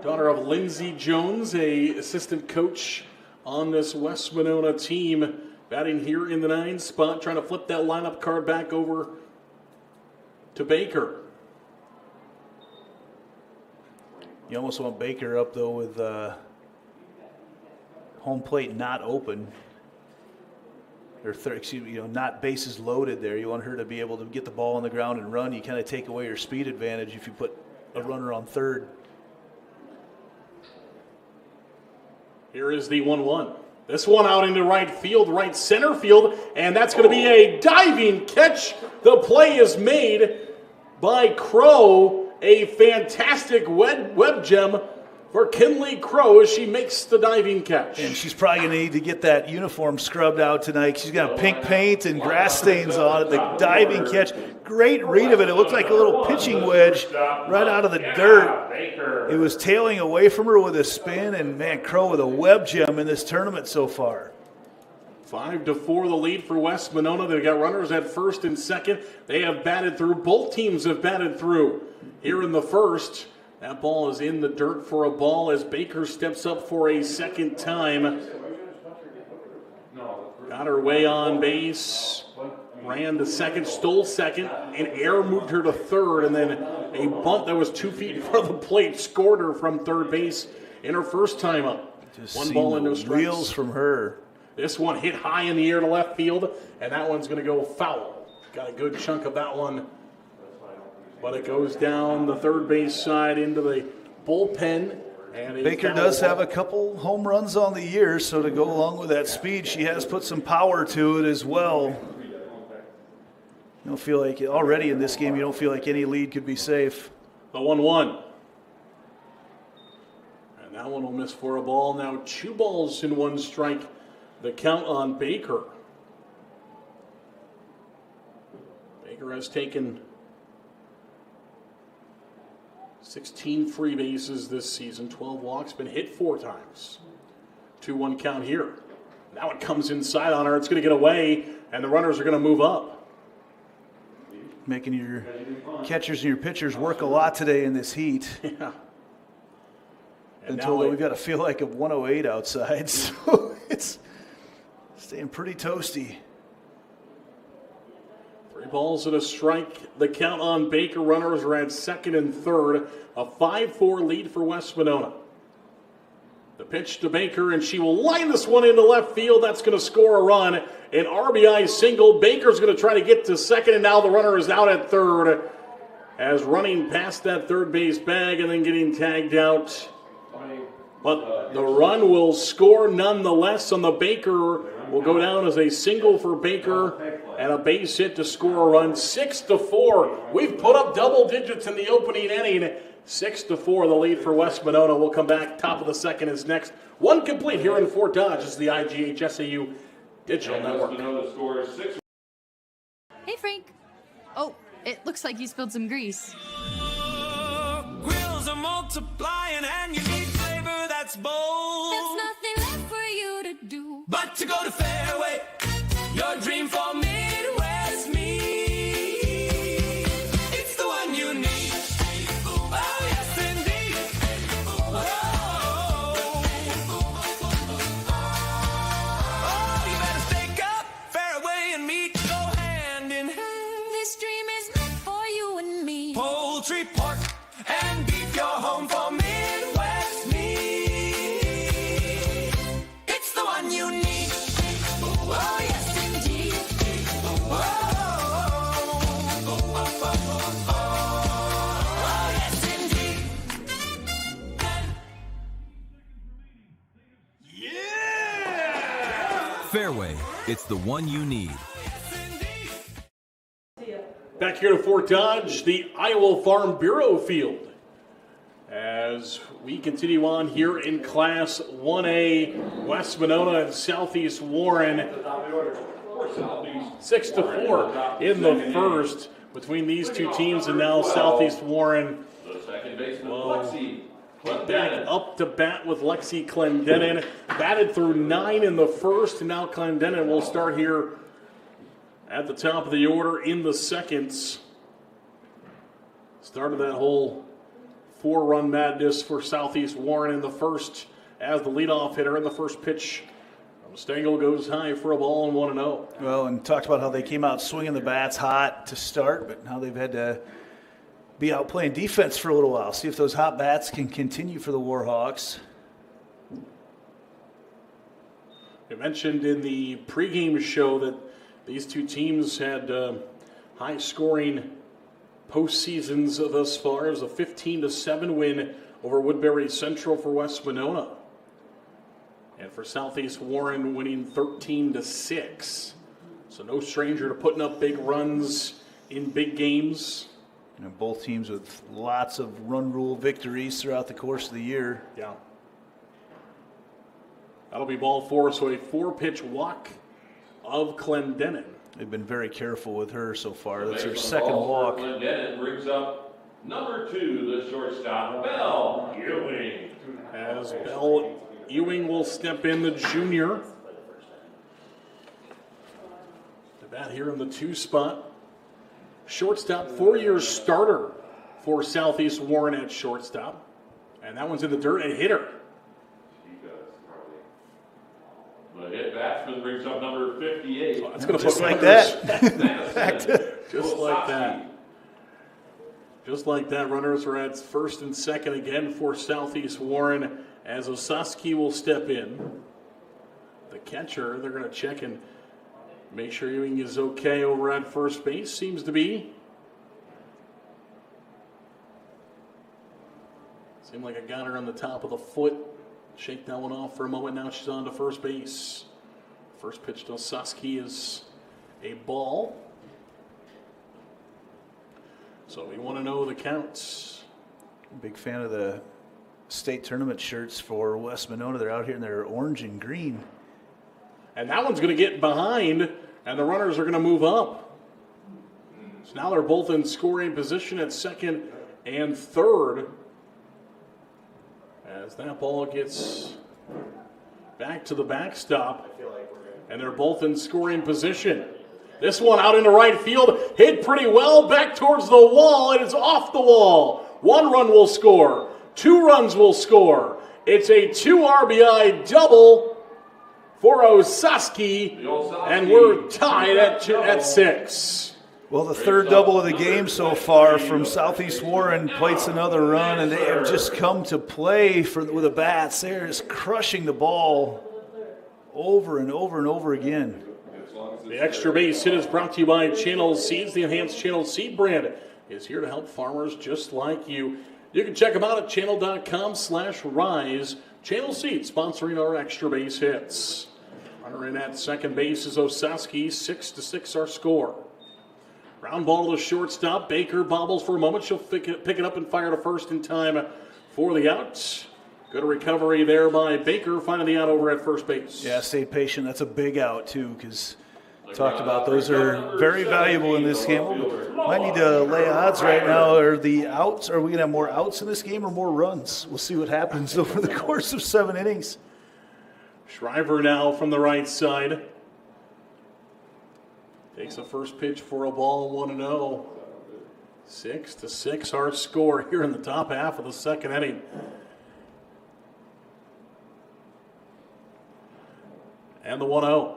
C: daughter of Lindsey Jones, a assistant coach on this West Monona team, batting here in the 9 spot, trying to flip that lineup card back over to Baker.
D: You almost want Baker up, though, with home plate not open. Or not bases loaded there. You want her to be able to get the ball on the ground and run. You kind of take away her speed advantage if you put a runner on third.
C: Here is the 1-1. This one out into right field, right center field, and that's going to be a diving catch. The play is made by Crow. A fantastic web gem for Kinley Crow as she makes the diving catch.
D: And she's probably going to need to get that uniform scrubbed out tonight. She's got pink paint and grass stains on it. The diving catch, great read of it. It looked like a little pitching wedge right out of the dirt. It was tailing away from her with a spin, and man, Crow with a web gem in this tournament so far.
C: 5-4 the lead for West Monona. They've got runners at first and second. They have batted through. Both teams have batted through here in the first. That ball is in the dirt for a ball as Baker steps up for a second time. Got her way on base. Ran to second, stole second. An error moved her to third, and then a bunt that was 2 feet in front of the plate scored her from third base in her first time up.
D: Just
C: 1 ball and no strikes.
D: Wheels from her.
C: This one hit high in the air to left field, and that one's going to go foul. Got a good chunk of that one. But it goes down the third base side into the bullpen. And
D: Baker does have a couple home runs on the year, so to go along with that speed, she has put some power to it as well. You don't feel like, already in this game, you don't feel like any lead could be safe.
C: The 1-1. And that one will miss for a ball. Now 2 balls and 1 strike. The count on Baker. Baker has taken 16 free bases this season, 12 walks, been hit 4 times. 2-1 count here. Now it comes inside on her. It's going to get away, and the runners are going to move up.
D: Making your catchers and your pitchers work a lot today in this heat.
C: Yeah.
D: Until we've got to feel like a 108 outside, so it's staying pretty toasty.
C: 3 balls and a strike. The count on Baker. Runners are at second and third. A 5-4 lead for West Monona. The pitch to Baker, and she will line this one into left field. That's going to score a run. An RBI single. Baker's going to try to get to second, and now the runner is out at third. As running past that third base bag and then getting tagged out. But the run will score nonetheless on the Baker. Will go down as a single for Baker and a base hit to score a run. 6-4. We've put up double digits in the opening inning. 6-4 the lead for West Monona. We'll come back. Top of the second is next. 1 complete here in Fort Dodge. This is the IGHSAU Digital Network.
H: Hey, Frank. Oh, it looks like you spilled some grease.
I: Grills are multiplying and you need flavor that's bold.
H: There's nothing left for you to do
I: but to go to Fairway, your dream for Midwest meat. It's the one you need. Oh, yes, indeed. Oh, you better stake up. Fairway and meat go hand in hand.
H: This dream is meant for you and me.
I: Poultry, pork, and beef, your home for Midwest meat. It's the one you need. Oh, yes, indeed. Oh, yes, indeed. Yeah!
J: Fairway, it's the one you need.
C: Back here to Fort Dodge, the Iowa Farm Bureau field. As we continue on here in Class 1A, West Monona and Southeast Warren. 6-4 in the first between these two teams, and now Southeast Warren will Back up to bat with Lexi Clendenin. Batted through 9 in the first, and now Clendenin will start here at the top of the order in the seconds. Started that whole 4-run madness for Southeast Warren in the first as the leadoff hitter, and the first pitch from Stengel goes high for a ball and 1-0.
D: Well, and talked about how they came out swinging the bats hot to start, but now they've had to be out playing defense for a little while. See if those hot bats can continue for the Warhawks.
C: We mentioned in the pregame show that these two teams had high-scoring postseasons thus far. It was a 15-7 win over Woodbury Central for West Monona. And for Southeast Warren, winning 13-6. So no stranger to putting up big runs in big games.
D: You know, both teams with lots of run rule victories throughout the course of the year.
C: Yeah. That'll be ball 4, so a 4-pitch walk of Clendenin.
D: They've been very careful with her so far. That's her second walk.
E: Clendenin brings up number 2, the shortstop, Belle Ewing.
C: As Belle Ewing will step in, the junior. The bat here in the 2 spot. Shortstop, 4-year starter for Southeast Warren at shortstop. And that one's in the dirt, a hitter.
E: The hit batsman brings up number 58.
C: So that's going to
D: Just
C: put
D: like
C: runners-
D: that.
C: Just like that. Just like that, runners are at first and second again for Southeast Warren as Osaski will step in. The catcher, they're going to check and make sure Ewing is okay over at first base. Seems to be. Seemed like I got her on the top of the foot. Shake that one off for a moment. Now she's on to first base. First pitch to Osaski is a ball. So we want to know the counts.
D: Big fan of the state tournament shirts for West Monona. They're out here in their orange and green.
C: And that one's going to get behind, and the runners are going to move up. So now they're both in scoring position at second and third. As that ball gets back to the backstop, and they're both in scoring position. This one out into right field, hit pretty well, back towards the wall, and it's off the wall. 1 run will score, 2 runs will score. It's a 2 RBI double for Osaski, and we're tied at 6.
D: Well, the third double of the game so far from Southeast Warren plates another run, and they have just come to play with the bats. They're just crushing the ball over and over and over again.
C: The extra base hit is brought to you by Channel Seeds. The enhanced Channel Seed brand is here to help farmers just like you. You can check them out at channel.com/rise. Channel Seeds sponsoring our extra base hits. Runner in at second base is Osaski. 6-6 our score. Ground ball to the shortstop. Baker bobbles for a moment. She'll pick it up and fire to first in time for the out. Good recovery there by Baker, finding the out over at first base.
D: Yeah, stayed patient. That's a big out, too, because talked about those are very valuable in this game. Might need to lay odds right now. Are the outs? Are we going to have more outs in this game or more runs? We'll see what happens over the course of 7 innings.
C: Shriver now from the right side. Takes the first pitch for a ball, 1-0. 6-6 our score here in the top half of the second inning. And the 1-0.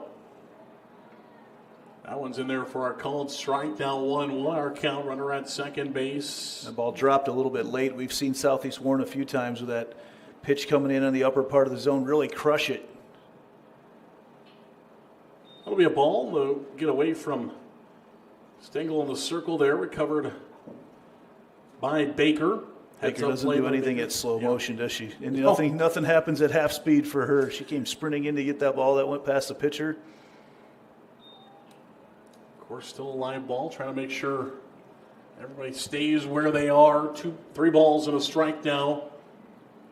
C: That one's in there for our called strike. Now 1-1 our count. Runner at second base.
D: The ball dropped a little bit late. We've seen Southeast Warren a few times with that pitch coming in on the upper part of the zone really crush it.
C: That'll be a ball to get away from Stengel in the circle there. Recovered by Baker.
D: Baker doesn't do anything at slow motion, does she? And nothing happens at half speed for her. She came sprinting in to get that ball that went past the pitcher.
C: Of course, still a live ball, trying to make sure everybody stays where they are. 3 balls and a strike now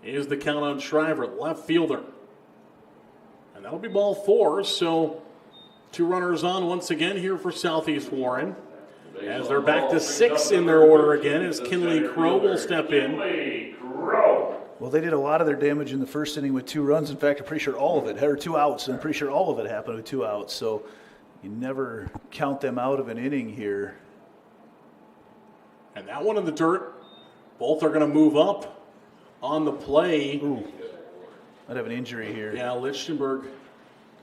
C: is the count on Shriver, left fielder. And that'll be ball 4, so 2 runners on once again here for Southeast Warren. As they're back to 6 in their order again, as Kinley Crow will step in.
D: Well, they did a lot of their damage in the first inning with 2 runs. In fact, I'm pretty sure all of it, or 2 outs, and I'm pretty sure all of it happened with 2 outs. So you never count them out of an inning here.
C: And that one in the dirt. Both are going to move up on the play.
D: Ooh, might have an injury here.
C: Yeah, Lichtenberg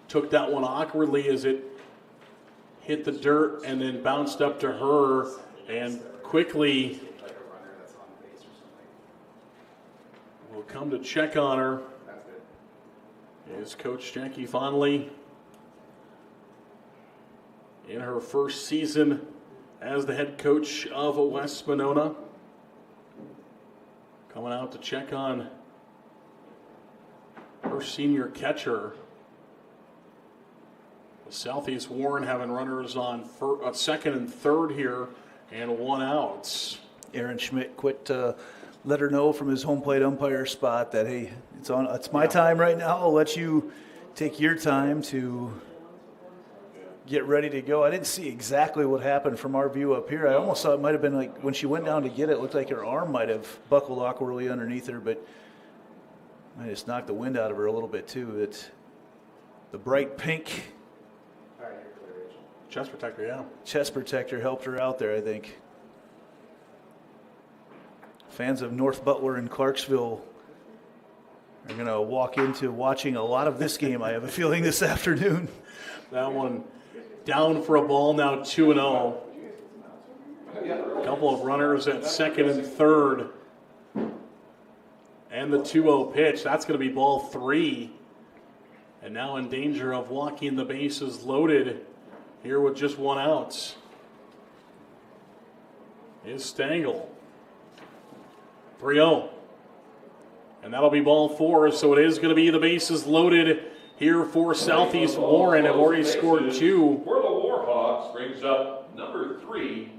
C: took that one awkwardly as it hit the dirt and then bounced up to her and quickly will come to check on her. Is Coach Jackie Fonnelly in her first season as the head coach of West Monona. Coming out to check on her senior catcher. Southeast Warren having runners on second and third here and 1 out.
D: Aaron Schmidt quit let her know from his home plate umpire spot that, hey, it's my time right now. I'll let you take your time to get ready to go. I didn't see exactly what happened from our view up here. I almost thought it might have been like when she went down to get it, it looked like her arm might have buckled awkwardly underneath her, but I just knocked the wind out of her a little bit too. It's the bright pink
C: chest protector, yeah.
D: Chest protector helped her out there, I think. Fans of North Butler and Clarksville are going to walk into watching a lot of this game, I have a feeling, this afternoon.
C: That one down for a ball, now 2-0. A couple of runners at second and third. And the 2-0 pitch, that's going to be ball 3. And now in danger of walking the bases loaded here with just 1 out is Stengel. 3-0. And that'll be ball 4, so it is going to be the bases loaded here for Southeast Warren. Have already scored 2.
E: For the Warhawks brings up number 3,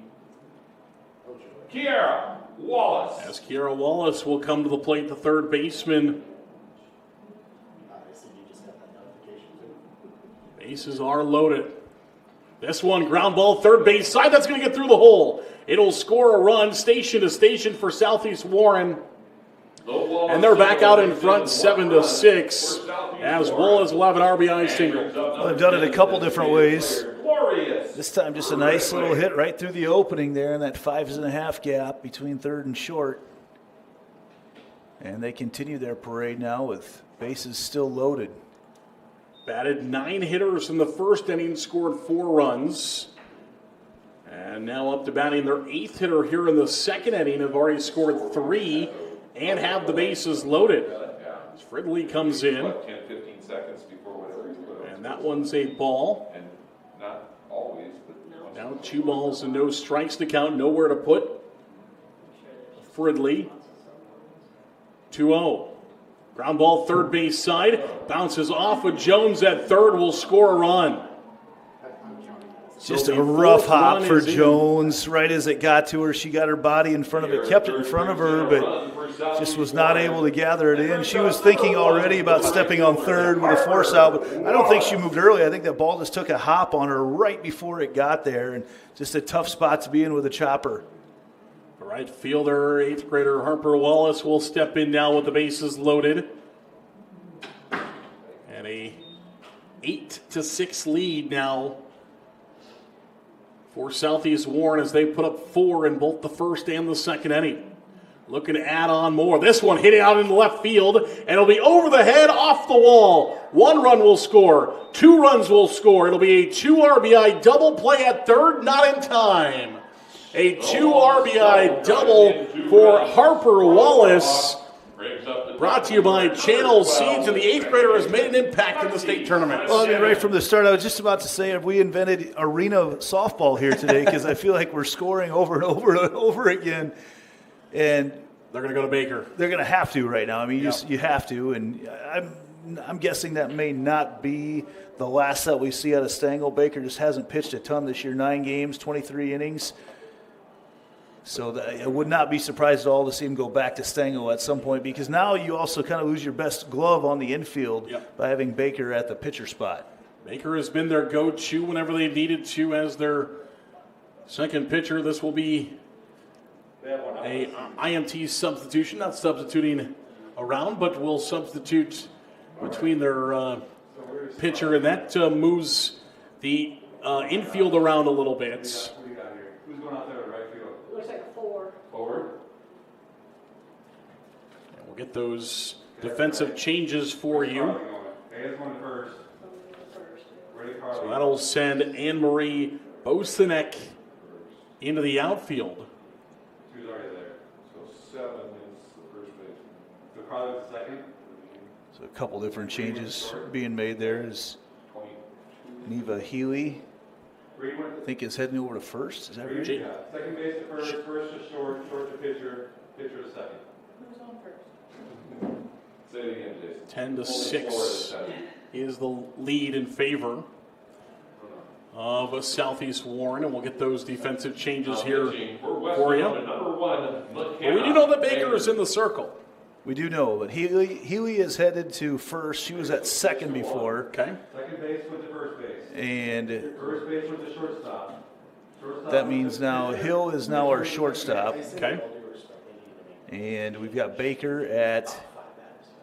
E: Kiara Wallace.
C: As Kiara Wallace will come to the plate, the third baseman. Bases are loaded. This one, ground ball, third base side. That's going to get through the hole. It'll score a run, station to station for Southeast Warren. And they're back out in front, 7-6, as Wallace will have an RBI single.
D: Well, they've done it a couple different ways. This time just a nice little hit right through the opening there in that 5.5 gap between third and short. And they continue their parade now with bases still loaded.
C: Batted 9 hitters in the first inning, scored 4 runs. And now up to batting their 8th hitter here in the second inning, have already scored 3 and have the bases loaded. As Fridley comes in.
E: 10-15 seconds before whatever he's put on.
C: And that one's a ball.
E: And not always, but
C: now 2 balls and no strikes to count, nowhere to put Fridley. 2-0. Ground ball, third base side. Bounces off of Jones at third, will score a run.
D: Just a rough hop for Jones. Right as it got to her, she got her body in front of it, kept it in front of her, but just was not able to gather it in. She was thinking already about stepping on third with a force out, but I don't think she moved early. I think that ball just took a hop on her right before it got there, and just a tough spot to be in with a chopper.
C: The right fielder, 8th grader Harper Wallace will step in now with the bases loaded. And a 8-6 lead now for Southeast Warren as they put up 4 in both the first and the second inning. Looking to add on more. This one hitting out into left field, and it'll be over the head, off the wall. 1 run will score. 2 runs will score. It'll be a 2 RBI double play at third, not in time. A 2 RBI double for Harper Wallace. Brought to you by Channel Seeds, and the 8th grader has made an impact in the state tournament.
D: Well, I mean, right from the start, I was just about to say, have we invented arena softball here today? Because I feel like we're scoring over and over and over again. And
C: they're going to go to Baker.
D: They're going to have to right now. I mean, you have to. And I'm guessing that may not be the last that we see out of Stengel. Baker just hasn't pitched a ton this year. 9 games, 23 innings. So I would not be surprised at all to see him go back to Stengel at some point, because now you also kind of lose your best glove on the infield by having Baker at the pitcher spot.
C: Baker has been their go-to whenever they've needed to as their second pitcher. This will be a IMT substitution, not substituting around, but will substitute between their pitcher, and that moves the infield around a little bit.
K: Who's going out there to right field?
L: Looks like 4.
K: Forward.
C: And we'll get those defensive changes for you.
K: Hayes going first.
C: So that'll send Anne-Marie Bosanek into the outfield.
K: Who's already there? So 7 is the first baseman. So Carly's the second.
D: So a couple different changes being made there. Is Neva Healy, I think, is heading over to first. Is that right?
K: Yeah. Second base to first, first to short, short to pitcher, pitcher to second.
L: Who's on first?
K: Say it again, Jason.
C: 10-6 is the lead in favor of Southeast Warren, and we'll get those defensive changes here for you. But we do know that Baker is in the circle.
D: We do know, but Healy is headed to first. She was at second before.
C: Okay.
K: Second base went to first base.
D: And
K: First base went to shortstop.
D: that means now Hill is now our shortstop.
C: Okay.
D: And we've got Baker at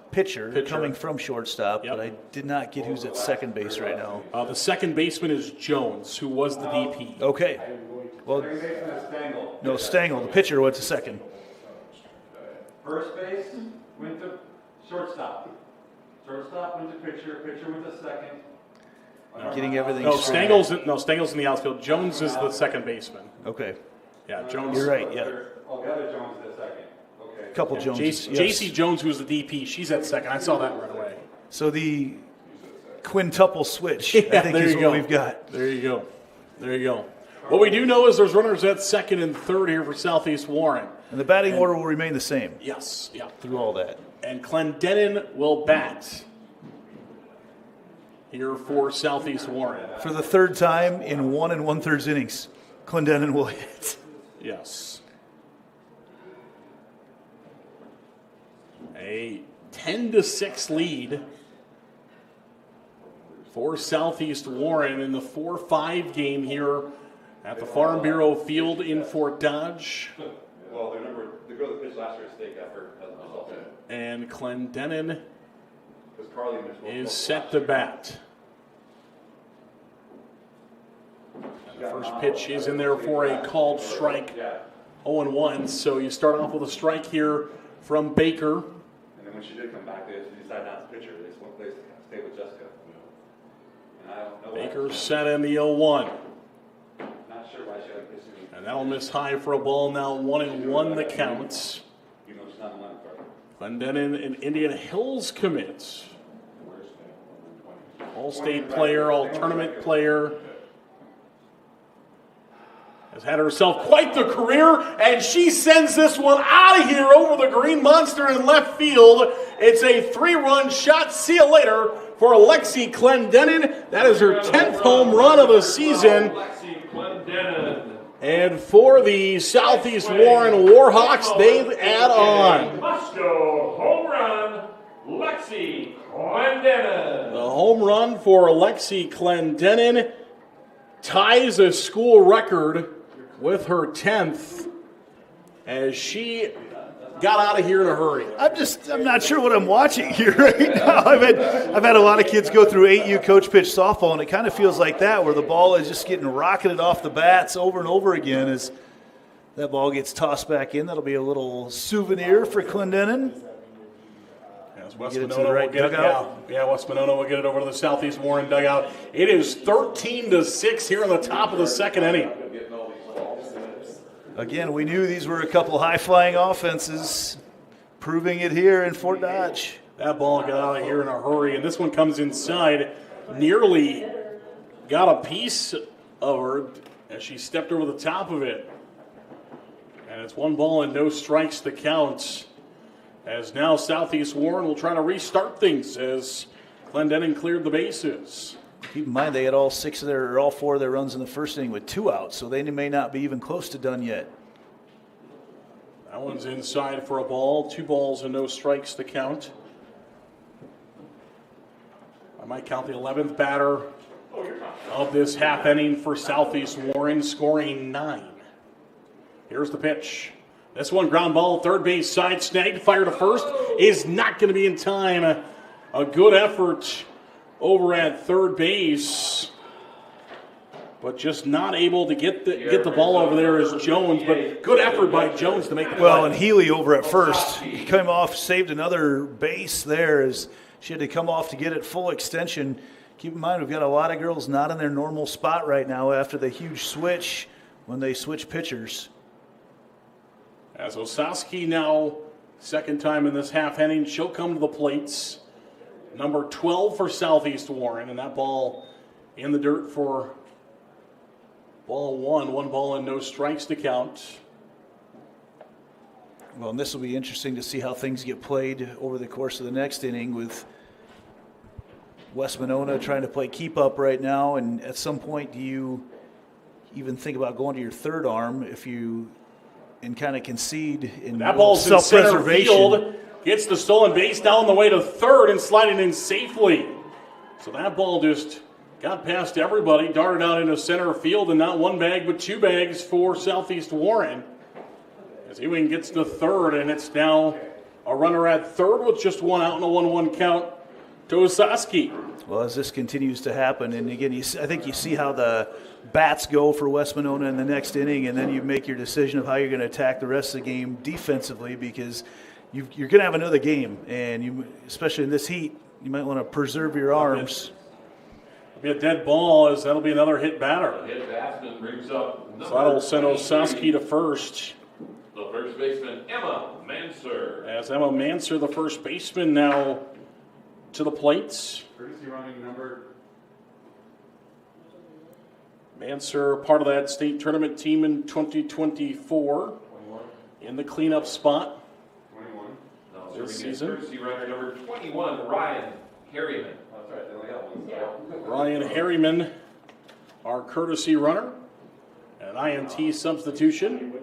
D: pitcher. Coming from shortstop,
C: Yep.
D: but I did not get who's at second base right now.
C: The second baseman is Jones, who was the DP.
D: Okay. Well,
K: Second baseman is Stengel.
D: no, Stengel, the pitcher, went to second.
K: First base went to shortstop. Shortstop went to pitcher. Pitcher went to second.
D: Getting everything
C: No,
D: straight.
C: Stengels in the outfield. Jones is the second baseman.
D: Okay.
C: Yeah, Jones.
D: You're right, yeah.
K: Oh, the other Jones is the second. Okay.
D: Couple Joneses. yes.
C: JC Jones, who was the DP, she's at second. I saw that right away.
D: So the quintuple switch,
C: Yeah,
D: I think,
C: there
D: is
C: you
D: what
C: go.
D: we've got.
C: There you go. There you go. What we do know is there's runners at second and third here for Southeast Warren.
D: And the batting order will remain the same
C: Yes, yeah.
D: through all that.
C: And Clendenin will bat here for Southeast Warren.
D: For the third time in 1 1/3 innings, Clendenin will hit.
C: Yes. A 10-6 lead for Southeast Warren in the 4-5 game here at the Farm Bureau Field in Fort Dodge.
K: Well, the girl that pitched last year's stake effort hasn't resulted.
C: And Clendenin
K: Because Carly missed one.
C: is set to bat. The first pitch is in there for a called strike, 0-1. So you start off with a strike here from Baker.
K: And then when she did come back, they decided not to pitch her. They stayed with Jessica. And I don't know why.
C: Baker set in the 0-1.
K: Not sure why she hadn't pitched me.
C: And that'll miss high for a ball. Now 1-1 the counts.
K: You know, she's not in line for it.
C: Clendenin, an Indian Hills commit. All-state player, all-tournament player. Has had herself quite the career, and she sends this one out of here over the green monster in left field. It's a 3-run shot. See you later for Alexi Clendenin. That is her 10th home run of the season.
E: Lexi Clendenin.
C: And for the Southeast Warren Warhawks, they add on.
E: Must-go home run, Lexi Clendenin.
C: The home run for Alexi Clendenin ties a school record with her 10th as she got out of here in a hurry.
D: I'm not sure what I'm watching here right now. I've had a lot of kids go through 8U coach pitch softball, and it kind of feels like that, where the ball is just getting rocketed off the bats over and over again as that ball gets tossed back in. That'll be a little souvenir for Clendenin.
C: West
D: Get it to
C: Monona
D: the right
C: will get it
D: dugout.
C: Yeah, West Monona will get it over to the Southeast Warren dugout. It is 13-6 here in the top of the second inning.
D: Again, we knew these were a couple high-flying offenses, proving it here in Fort Dodge.
C: That ball got out of here in a hurry, and this one comes inside. Nearly got a piece of her as she stepped over the top of it. And it's 1 ball and no strikes to count. As now Southeast Warren will try to restart things as Clendenin cleared the bases.
D: Keep in mind they had all 4 of their runs in the first inning with 2 outs, so they may not be even close to done yet.
C: That one's inside for a ball. 2 balls and no strikes to count. I might count the 11th batter of this half inning for Southeast Warren, scoring 9. Here's the pitch. This one, ground ball, third base side, snagged, fire to first, is not going to be in time. A good effort over at third base, but just not able to get the ball over there is Jones. But good effort by Jones to make the play.
D: Well, and Healy over at first, he came off, saved another base there as she had to come off to get it full extension. Keep in mind, we've got a lot of girls not in their normal spot right now after the huge switch when they switch pitchers.
C: As Osowski now, second time in this half inning, she'll come to the plates. Number 12 for Southeast Warren, and that ball in the dirt for ball one. 1 ball and no strikes to count.
D: Well, and this will be interesting to see how things get played over the course of the next inning with West Monona trying to play keep up right now. And at some point, do you even think about going to your third arm if you and kind of concede in
C: that ball's in center
D: self-preservation?
C: field. Gets the stolen base down the way to third and sliding in safely. So that ball just got past everybody, darted out into center field, and not one bag but 2 bags for Southeast Warren. As Ewing gets to third, and it's now a runner at third with just 1 out and a 1-1 count to Osowski.
D: Well, as this continues to happen, and again, I think you see how the bats go for West Monona in the next inning, and then you make your decision of how you're going to attack the rest of the game defensively, because you're going to have another game, and you, especially in this heat, you might want to preserve your arms.
C: It'll be a dead ball, as that'll be another hit batter.
E: Hit batsman brings up
C: So that'll send Osowski to first.
E: the first baseman, Emma Manser.
C: As Emma Manser, the first baseman, now to the plates.
K: Courtesy running number.
C: Manser, part of that state tournament team in 2024.
K: 21.
C: In the cleanup spot
K: 21.
E: Now
C: this
E: serving as
C: season.
E: courtesy runner number 21, Ryan Harriman.
K: That's right, they only have one. Yeah.
C: Ryan Harriman, our courtesy runner. An IMT substitution.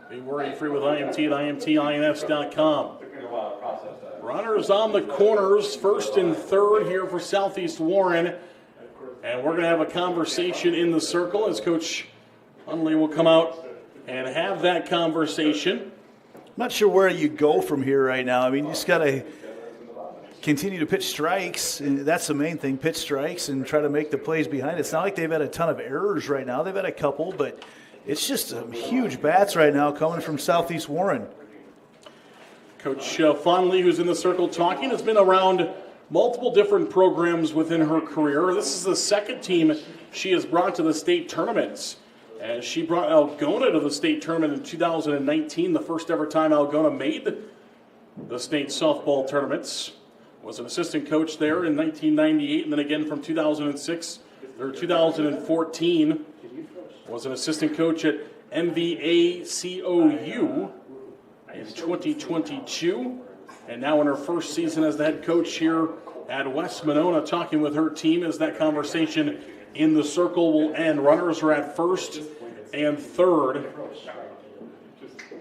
C: Be worry-free with IMT at IMTINS.com.
K: Took me a while to process that.
C: Runners on the corners, first and third here for Southeast Warren. And we're going to have a conversation in the circle as Coach Hunley will come out and have that conversation.
D: I'm not sure where you go from here right now. I mean, you just got to continue to pitch strikes. And that's the main thing, pitch strikes and try to make the plays behind it. It's not like they've had a ton of errors right now. They've had a couple, but it's just huge bats right now coming from Southeast Warren.
C: Coach Fonley, who's in the circle talking, has been around multiple different programs within her career. This is the second team she has brought to the state tournaments. And she brought Algona to the state tournament in 2019, the first ever time Algona made the state softball tournaments. Was an assistant coach there in 1998, and then again from 2006 or 2014 was an assistant coach at IGHSAU in 2022. And now in her first season as the head coach here at West Monona, talking with her team as that conversation in the circle will end. Runners are at first and third.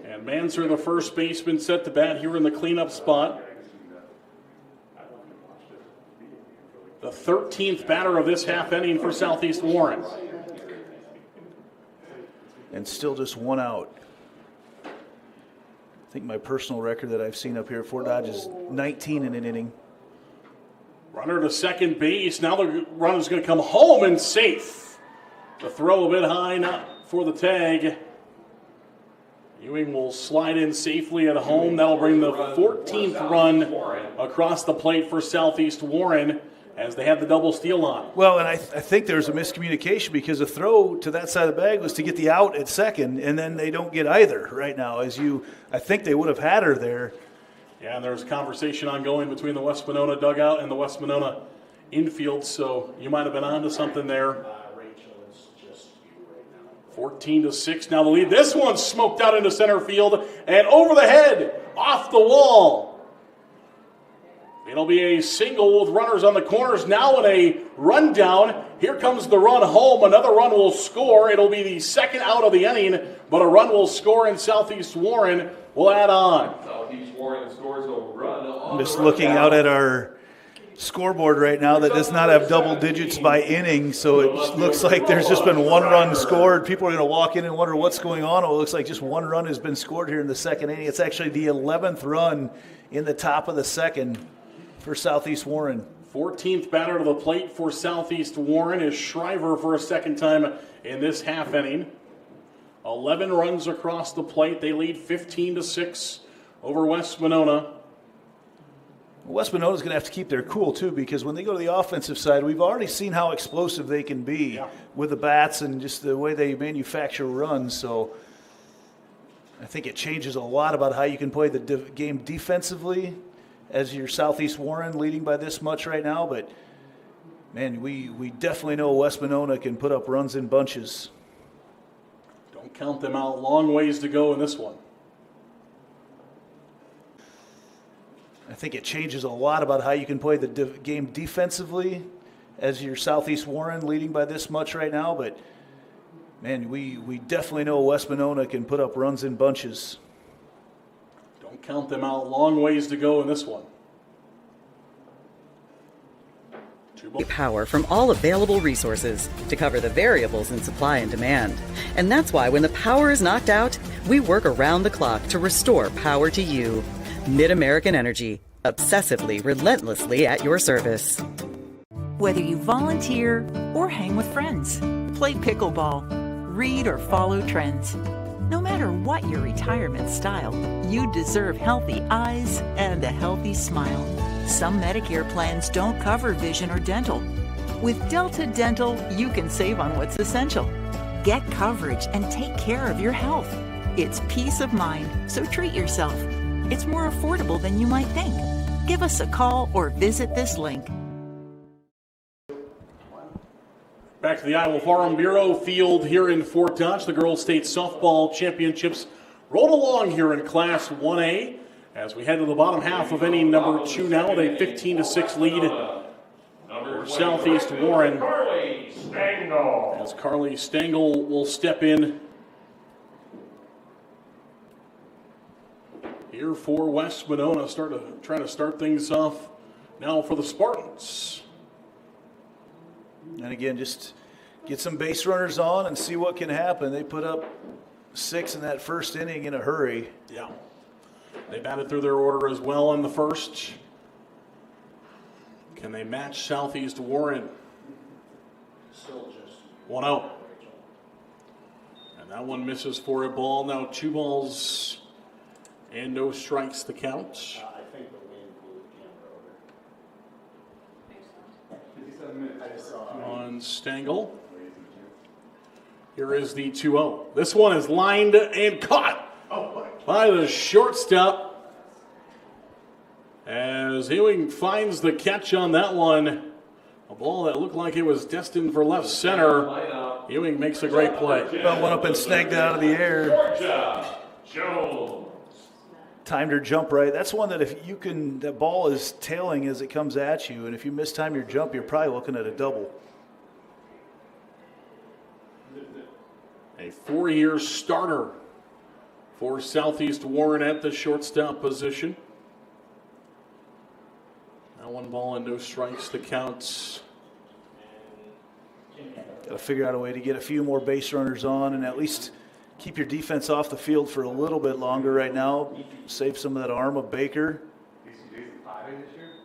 C: And Manser, the first baseman, set to bat here in the cleanup spot. The 13th batter of this half inning for Southeast Warren.
D: And still just 1 out. I think my personal record that I've seen up here at Fort Dodge is 19 in an inning.
C: Runner to second base. Now the runner's going to come home and safe. The throw a bit high, not for the tag. Ewing will slide in safely at home. That'll bring the 14th run across the plate for Southeast Warren as they have the double steal on.
D: Well, and I think there's a miscommunication because the throw to that side of the bag was to get the out at second, and then they don't get either right now. I think they would have had her there.
C: Yeah, and there's a conversation ongoing between the West Monona dugout and the West Monona infield, so you might have been onto something there. 14-6 now the lead. This one smoked out into center field and over the head, off the wall. It'll be a single with runners on the corners. Now in a rundown. Here comes the run home. Another run will score. It'll be the second out of the inning, but a run will score and Southeast Warren will add on.
E: Southeast Warren scores a run.
D: I'm just looking out at our scoreboard right now that does not have double digits by inning, so it looks like there's just been one run scored. People are going to walk in and wonder what's going on. It looks like just one run has been scored here in the second inning. It's actually the 11th run in the top of the second for Southeast Warren.
C: 14th batter to the plate for Southeast Warren is Shriver for a second time in this half inning. 11 runs across the plate. They lead 15-6 over West Monona.
D: West Monona's going to have to keep their cool, too, because when they go to the offensive side, we've already seen how explosive they can be with the bats and just the way they manufacture runs. So I think it changes a lot about how you can play the game defensively as your Southeast Warren leading by this much right now. But, man, we definitely know West Monona can put up runs in bunches.
C: Don't count them out. Long ways to go in this one.
D: I think it changes a lot about how you can play the game defensively as your Southeast Warren leading by this much right now. But, man, we definitely know West Monona can put up runs in bunches.
C: Don't count them out. Long ways to go in this one.
F: Power from all available resources to cover the variables in supply and demand. And that's why when the power is knocked out, we work around the clock to restore power to you. Mid-American Energy, obsessively, relentlessly at your service.
M: Whether you volunteer or hang with friends, play pickleball, read or follow trends. No matter what your retirement style, you deserve healthy eyes and a healthy smile. Some Medicare plans don't cover vision or dental. With Delta Dental, you can save on what's essential. Get coverage and take care of your health. It's peace of mind, so treat yourself. It's more affordable than you might think. Give us a call or visit this link.
C: Back to the Iowa Farm Bureau field here in Fort Dodge. The Girls State Softball Championships rolled along here in Class 1A as we head to the bottom half of inning number 2 now with a 15-6 lead for Southeast Warren. As Carly Stengel will step in here for West Monona, trying to start things off now for the Spartans.
D: And again, just get some base runners on and see what can happen. They put up 6 in that first inning in a hurry.
C: Yeah. They batted through their order as well in the first. Can they match Southeast Warren? 1-0. And that one misses for a ball. Now 2 balls and no strikes to count. On Stengel. Here is the 2-0. This one is lined and caught by the shortstop. As Ewing finds the catch on that one. A ball that looked like it was destined for left center. Ewing makes a great play.
D: Well, went up and snagged it out of the air. Timed her jump right. That's one that if you can, that ball is tailing as it comes at you, and if you mistime your jump, you're probably looking at a double.
C: A 4-year starter for Southeast Warren at the shortstop position. Now 1 ball and no strikes to count.
D: Got to figure out a way to get a few more base runners on and at least keep your defense off the field for a little bit longer right now. Save some of that arm of Baker.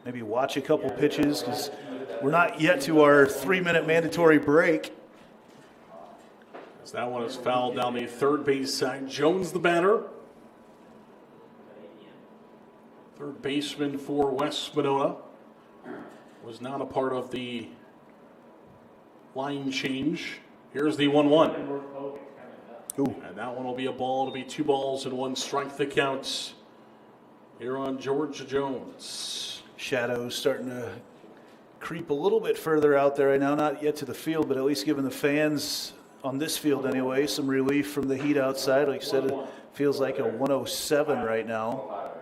D: Maybe watch a couple pitches because we're not yet to our 3-minute mandatory break.
C: As that one is fouled down the third base side. Jones the batter. Third baseman for West Monona. Was not a part of the line change. Here's the 1-1.
D: Ooh.
C: And that one will be a ball. It'll be 2 balls and 1 strike that counts here on Georgia Jones.
D: Shadows starting to creep a little bit further out there right now. Not yet to the field, but at least giving the fans on this field anyway some relief from the heat outside. Like I said, it feels like a 107 right now.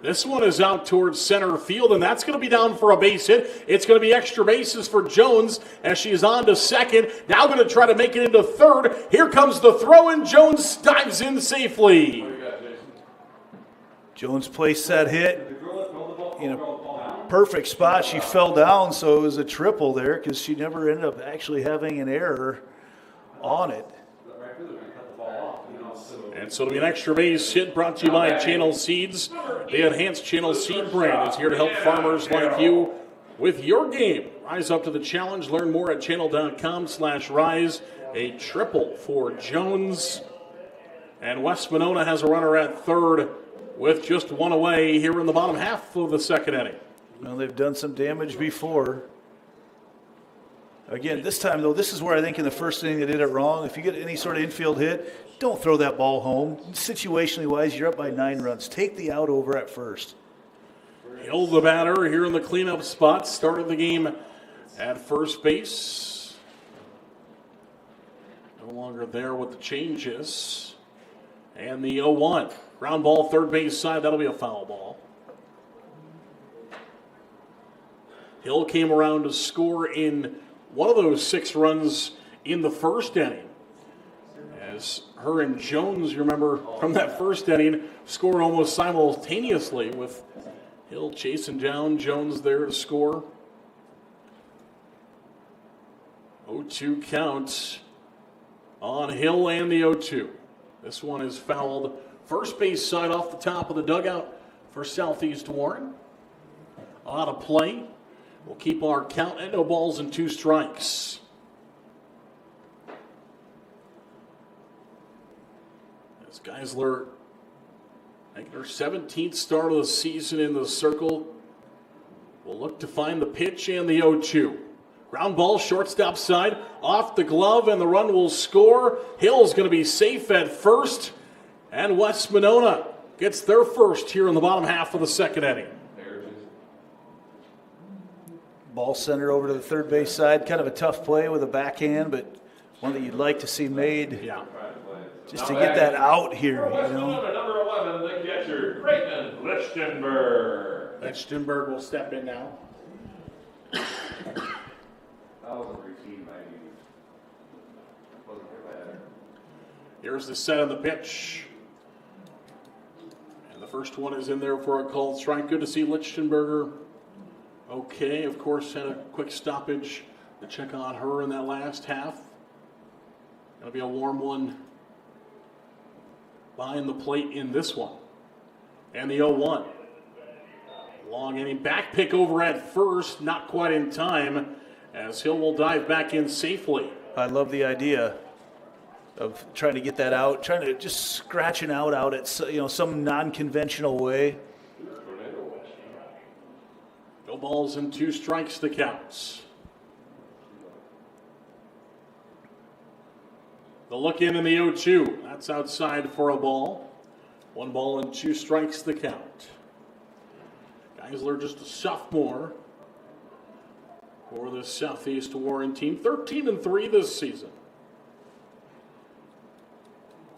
C: This one is out towards center field, and that's going to be down for a base hit. It's going to be extra bases for Jones as she is on to second. Now going to try to make it into third. Here comes the throw, and Jones dives in safely.
D: Jones placed that hit in a perfect spot. She fell down, so it was a triple there because she never ended up actually having an error on it.
C: And so it'll be an extra base hit brought to you by Channel Seeds. The enhanced Channel Seed brand is here to help farmers like you with your game. Rise up to the challenge. Learn more at channel.com/rise. A triple for Jones. And West Monona has a runner at third with just one away here in the bottom half of the second inning.
D: Well, they've done some damage before. Again, this time, though, this is where I think in the first inning they did it wrong. If you get any sort of infield hit, don't throw that ball home. Situationally wise, you're up by 9 runs. Take the out over at first.
C: Hill, the batter, here in the cleanup spot. Started the game at first base. No longer there with the changes. And the 0-1. Ground ball, third base side. That'll be a foul ball. Hill came around to score in one of those 6 runs in the first inning. As her and Jones, you remember from that first inning, scored almost simultaneously with Hill chasing down Jones there to score. 0-2 count on Hill and the 0-2. This one is fouled. First base side off the top of the dugout for Southeast Warren. Out of play. We'll keep our count at no balls and 2 strikes. As Geisler making her 17th start of the season in the circle, will look to find the pitch and the 0-2. Ground ball, shortstop side, off the glove, and the run will score. Hill's going to be safe at first, and West Monona gets their first here in the bottom half of the second inning.
D: Ball center over to the third base side. Kind of a tough play with a backhand, but one that you'd like to see made.
C: Yeah.
D: Just to get that out here, you know.
E: Number 11, the catcher, Creighton Lichtenberg.
C: Lichtenberg will step in now. Here's the set of the pitch. And the first one is in there for a called strike. Good to see Lichtenberger. Okay, of course, had a quick stoppage to check on her in that last half. That'll be a warm one behind the plate in this one. And the 0-1. Long inning back pick over at first, not quite in time, as Hill will dive back in safely.
D: I love the idea of trying to get that out, trying to just scratch an out at some non-conventional way.
C: No balls and 2 strikes to count. The look in the 0-2. That's outside for a ball. 1 ball and 2 strikes to count. Geisler just a sophomore for the Southeast Warren team. 13-3 this season.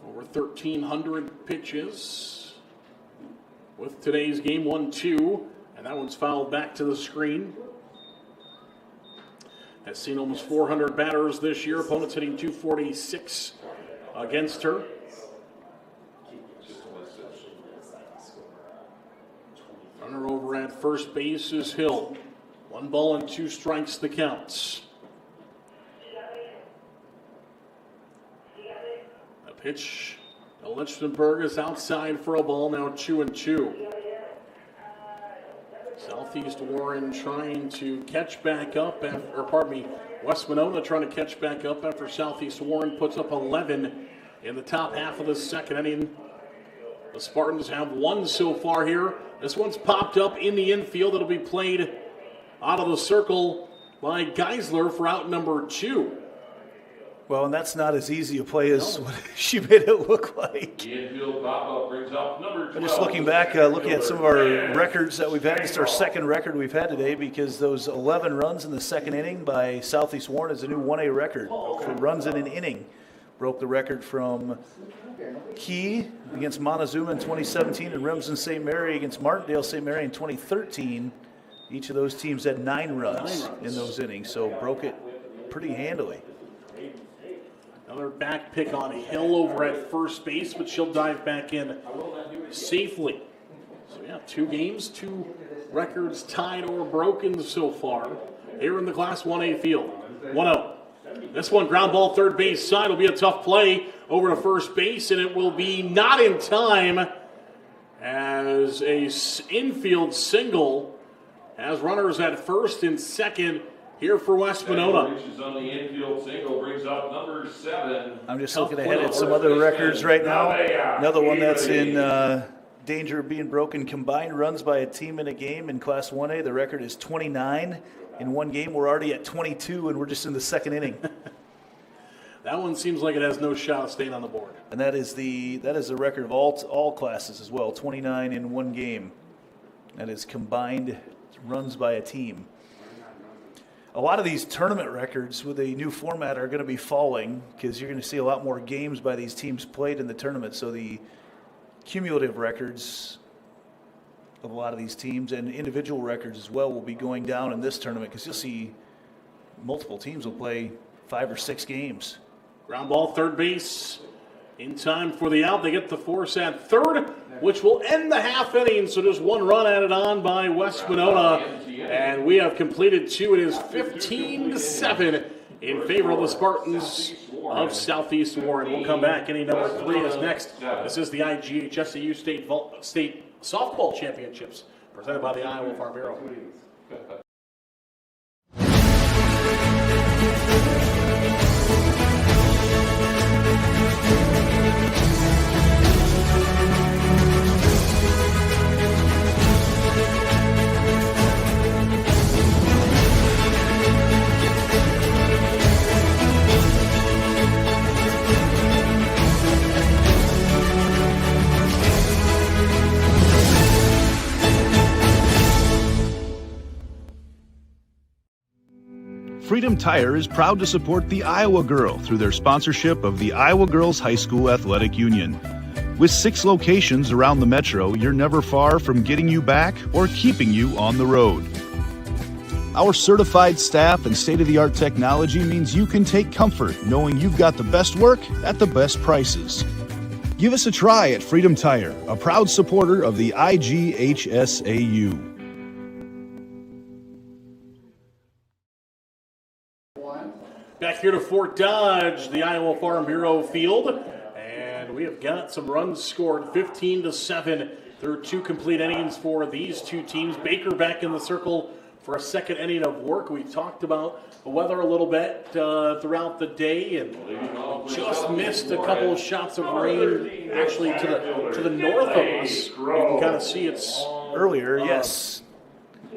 C: Over 1,300 pitches with today's game 1-2. And that one's fouled back to the screen. Has seen almost 400 batters this year. Opponents hitting 246 against her. Runner over at first base is Hill. 1 ball and 2 strikes the counts. A pitch to Lichtenberg is outside for a ball. Now 2-2. Southeast Warren trying to catch back up, West Monona trying to catch back up after Southeast Warren puts up 11 in the top half of the second inning. The Spartans have 1 so far here. This one's popped up in the infield. It'll be played out of the circle by Geisler for out number 2.
D: Well, and that's not as easy a play as what she made it look like.
E: The infield pop-up brings up number 12.
D: Just looking back, looking at some of our records that we've had, it's our second record we've had today because those 11 runs in the second inning by Southeast Warren is a new 1A record for runs in an inning. Broke the record from Key against Montezuma in 2017 and Remsen St. Mary against Martindale St. Mary in 2013. Each of those teams had 9 runs in those innings, so broke it pretty handily.
C: Another back pick on Hill over at first base, but she'll dive back in safely. So yeah, 2 games, 2 records tied or broken so far here in the Class 1A field. 1-0. This one, ground ball, third base side, will be a tough play over to first base, and it will be not in time as a infield single has runners at first and second here for West Monona.
E: On the infield single brings up number 7.
D: I'm just looking ahead at some other records right now. Another one that's in danger of being broken. Combined runs by a team in a game in Class 1A. The record is 29 in one game. We're already at 22, and we're just in the second inning.
C: That one seems like it has no shot of staying on the board.
D: And that is the record of all classes as well. 29 in one game. That is combined runs by a team. A lot of these tournament records with a new format are going to be falling because you're going to see a lot more games by these teams played in the tournament. So the cumulative records of a lot of these teams and individual records as well will be going down in this tournament because you'll see multiple teams will play 5 or 6 games.
C: Ground ball, third base. In time for the out, they get the force at third, which will end the half inning. So just 1 run added on by West Monona, and we have completed 2. It is 15-7 in favor of the Spartans of Southeast Warren. We'll come back. Inning number 3 is next. This is the IGHSAU State Softball Championships presented by the Iowa Farm Bureau.
N: Freedom Tire is proud to support the Iowa Girl through their sponsorship of the Iowa Girls High School Athletic Union. With 6 locations around the metro, you're never far from getting you back or keeping you on the road. Our certified staff and state-of-the-art technology means you can take comfort knowing you've got the best work at the best prices. Give us a try at Freedom Tire, a proud supporter of the IGHSAU.
C: Back here to Fort Dodge, the Iowa Farm Bureau field, and we have got some runs scored, 15-7 through 2 complete innings for these 2 teams. Baker back in the circle for a second inning of work. We talked about the weather a little bit throughout the day, and just missed a couple of shots of rain actually to the north of us. You can kind of see it's
D: earlier, yes.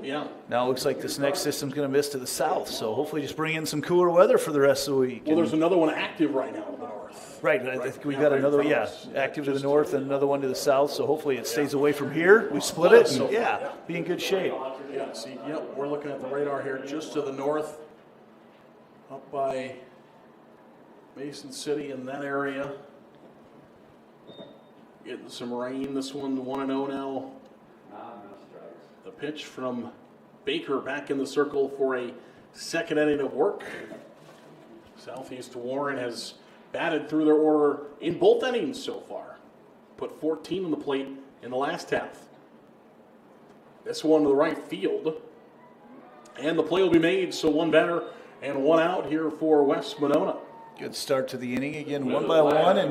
C: Yeah.
D: Now it looks like this next system's going to miss to the south, so hopefully just bring in some cooler weather for the rest of the week.
C: Well, there's another one active right now in the north.
D: Right, I think we've got another one, active to the north and another one to the south, so hopefully it stays away from here. We split it, and be in good shape.
C: Yeah, see, we're looking at the radar here just to the north, up by Mason City in that area. Getting some rain. This one 1-0 now. The pitch from Baker back in the circle for a second inning of work. Southeast Warren has batted through their order in both innings so far. Put 14 on the plate in the last half. This one to the right field. And the play will be made, so 1 batter and 1 out here for West Monona.
D: Good start to the inning again, 1 by 1, and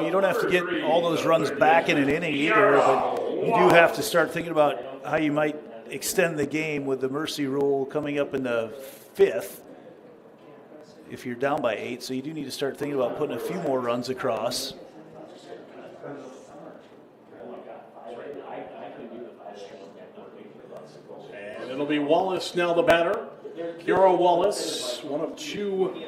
D: you don't have to get all those runs back in an inning either, but you do have to start thinking about how you might extend the game with the mercy rule coming up in the 5th if you're down by 8, so you do need to start thinking about putting a few more runs across.
C: And it'll be Wallace now the batter. Kiara Wallace, one of 2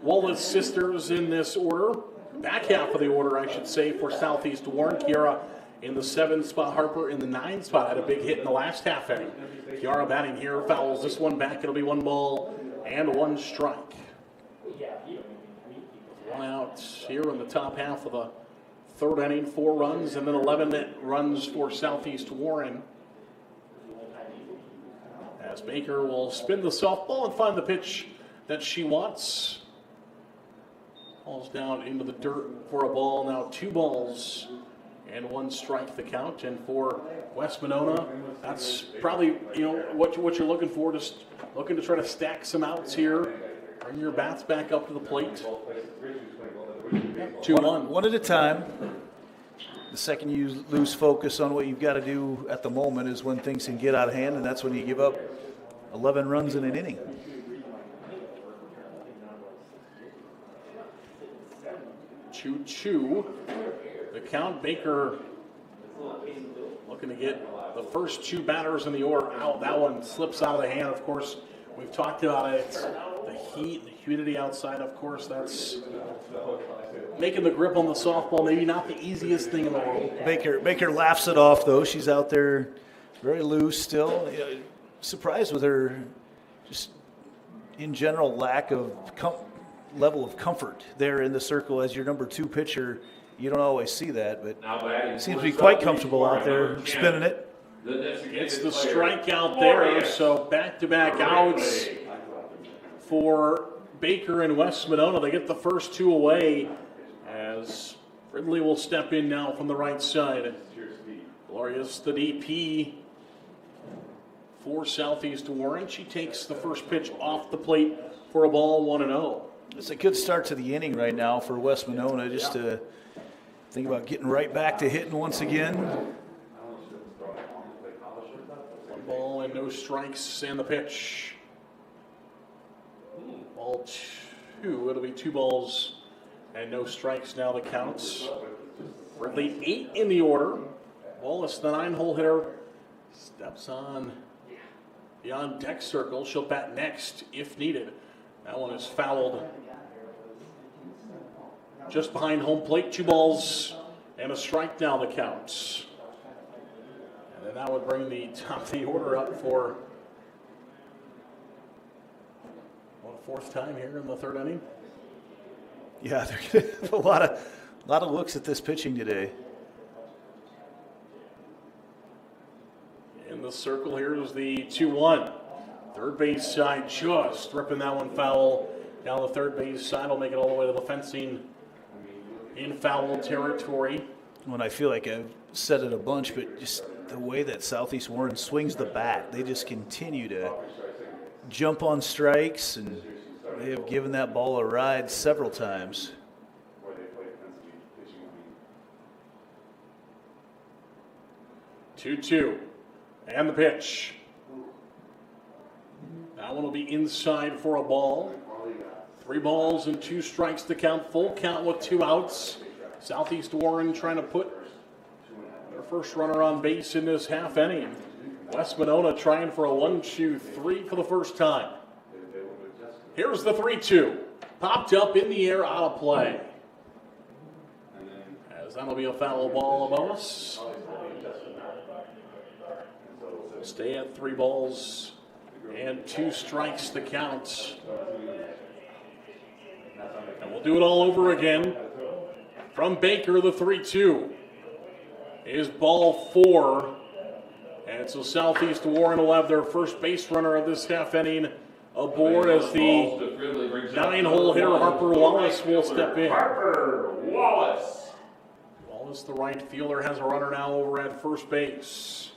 C: Wallace sisters in this order. Back half of the order, I should say, for Southeast Warren. Kiara in the 7th spot, Harper in the 9th spot. Had a big hit in the last half inning. Kiara batting here, fouls this one back. It'll be 1 ball and 1 strike. 1 out here in the top half of the 3rd inning. 4 runs and then 11 runs for Southeast Warren. As Baker will spin the softball and find the pitch that she wants. Falls down into the dirt for a ball. Now 2 balls and 1 strike the count. And for West Monona, that's probably, what you're looking for, just looking to try to stack some outs here. Bring your bats back up to the plate. 2-1.
D: One at a time. The second you lose focus on what you've got to do at the moment is when things can get out of hand, and that's when you give up 11 runs in an inning.
C: 2-2. The count. Baker looking to get the first two batters in the order out. That one slips out of the hand. Of course, we've talked about it. It's the heat, the humidity outside. Of course, that's making the grip on the softball maybe not the easiest thing in the world.
D: Baker laughs it off, though. She's out there very loose still. Surprised with her just in general lack of level of comfort there in the circle as your number 2 pitcher. You don't always see that, but seems to be quite comfortable out there spinning it.
C: It's the strikeout there, so back-to-back outs for Baker and West Monona. They get the first 2 away as Ridley will step in now from the right side. Glorious, the DP for Southeast Warren. She takes the first pitch off the plate for a ball, 1-0.
D: It's a good start to the inning right now for West Monona, just to think about getting right back to hitting once again.
C: 1 ball and no strikes, and the pitch. Ball 2. It'll be 2 balls and no strikes now, the counts. Ridley 8 in the order. Wallace, the 9-hole hitter, steps on beyond deck circle. She'll bat next if needed. That one is fouled just behind home plate. 2 balls and a strike now, the counts. And then that would bring the top of the order up for a 4th time here in the 3rd inning.
D: Yeah, they're going to have a lot of looks at this pitching today.
C: In the circle here is the 2-1. Third base side just ripping that one foul. Down the third base side will make it all the way to the fencing in foul territory.
D: When I feel like I've said it a bunch, but just the way that Southeast Warren swings the bat, they just continue to jump on strikes, and they have given that ball a ride several times.
C: Two, and the pitch. That one will be inside for a ball. 3 balls and 2 strikes to count. Full count with 2 outs. Southeast Warren trying to put their first runner on base in this half inning. West Monona trying for a 1-2-3 for the first time. Here's the 3-2. Popped up in the air, out of play. As that'll be a foul ball, a bonus. Stay at 3 balls and 2 strikes to count. And we'll do it all over again. From Baker, the 3-2 is ball 4. And so Southeast Warren will have their first base runner of this half inning aboard as the 9-hole hitter Harper Wallace will step in.
E: Harper Wallace.
C: Wallace, the right fielder, has a runner now over at first base.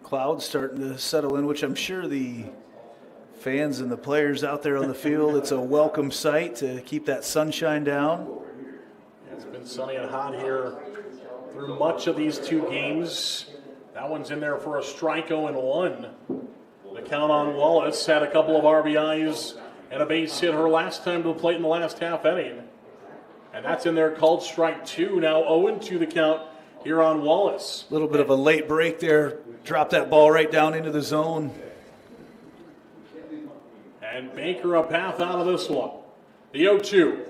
D: Clouds starting to settle in, which I'm sure the fans and the players out there on the field, it's a welcome sight to keep that sunshine down.
C: It's been sunny and hot here through much of these 2 games. That one's in there for a strike, 0-1. The count on Wallace, had a couple of RBIs and a base hit her last time to the plate in the last half inning. And that's in there, called strike 2. Now 0-2 the count here on Wallace.
D: A little bit of a late break there. Drop that ball right down into the zone.
C: And Baker a path out of this one. The 0-2.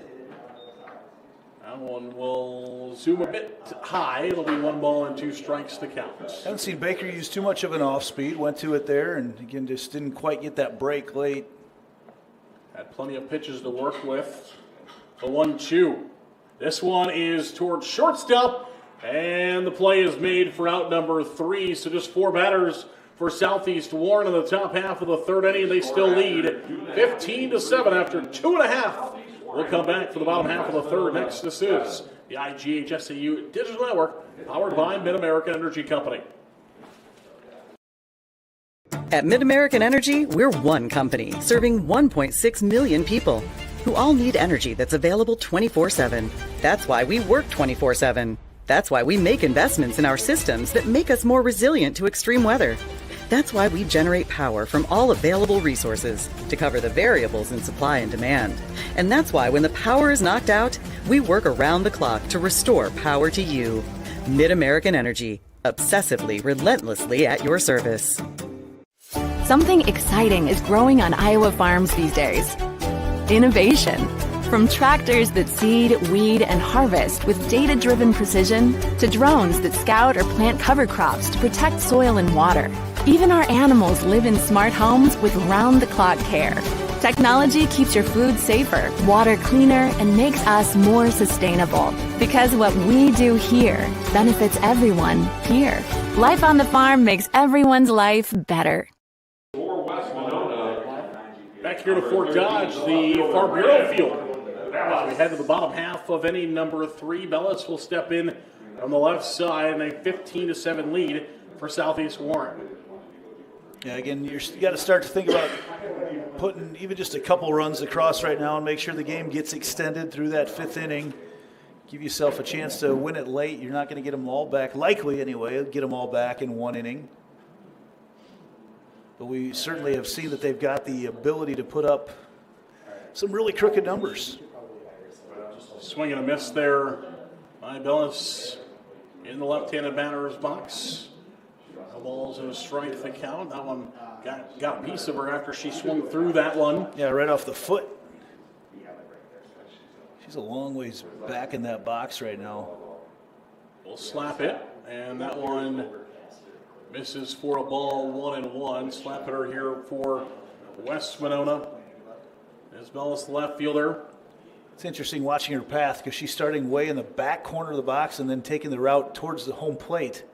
C: That one will zoom a bit high. It'll be 1 ball and 2 strikes to count.
D: Haven't seen Baker use too much of an off speed. Went to it there and again just didn't quite get that break late.
C: Had plenty of pitches to work with. The 1-2. This one is towards shortstop. And the play is made for out number 3. So just 4 batters for Southeast Warren in the top half of the 3rd inning. They still lead 15-7 after 2.5. We'll come back for the bottom half of the 3rd. Next, this is the IGHSAU Digital Network, powered by Mid-American Energy Company.
F: At MidAmerican Energy, we're one company serving 1.6 million people who all need energy that's available 24/7. That's why we work 24/7. That's why we make investments in our systems that make us more resilient to extreme weather. That's why we generate power from all available resources to cover the variables in supply and demand. And that's why when the power is knocked out, we work around the clock to restore power to you. MidAmerican Energy, obsessively, relentlessly at your service.
G: Something exciting is growing on Iowa farms these days. Innovation. From tractors that seed, weed, and harvest with data-driven precision to drones that scout or plant cover crops to protect soil and water. Even our animals live in smart homes with round-the-clock care. Technology keeps your food safer, water cleaner, and makes us more sustainable. Because what we do here benefits everyone here. Life on the farm makes everyone's life better.
E: For West Monona.
C: Back here to Fort Dodge, the Farm Bureau field. As we head to the bottom half of inning number 3, Bellis will step in on the left side in a 15-7 lead for Southeast Warren.
D: Yeah, again, you got to start to think about putting even just a couple runs across right now and make sure the game gets extended through that 5th inning. Give yourself a chance to win it late. You're not going to get them all back, likely anyway, get them all back in 1 inning. But we certainly have seen that they've got the ability to put up some really crooked numbers.
C: Swing and a miss there by Bellis in the left-handed batter's box. No balls and a strike to the count. That one got a piece of her after she swung through that one.
D: Yeah, right off the foot. She's a long ways back in that box right now.
C: We'll slap it, and that one misses for a ball, 1-1. Slap hitter here for West Monona. As Bellis, the left fielder.
D: It's interesting watching her path because she's starting way in the back corner of the box and then taking the route towards the home plate.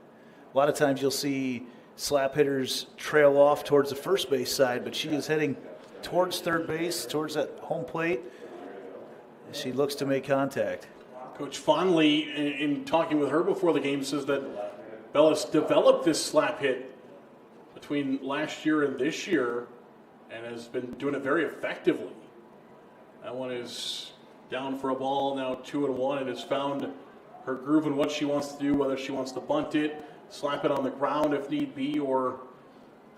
D: A lot of times you'll see slap hitters trail off towards the first base side, but she is heading towards third base, towards that home plate. She looks to make contact.
C: Coach Fondley, in talking with her before the game, says that Bellis developed this slap hit between last year and this year and has been doing it very effectively. That one is down for a ball, now 2-1, and has found her groove in what she wants to do, whether she wants to bunt it, slap it on the ground if need be, or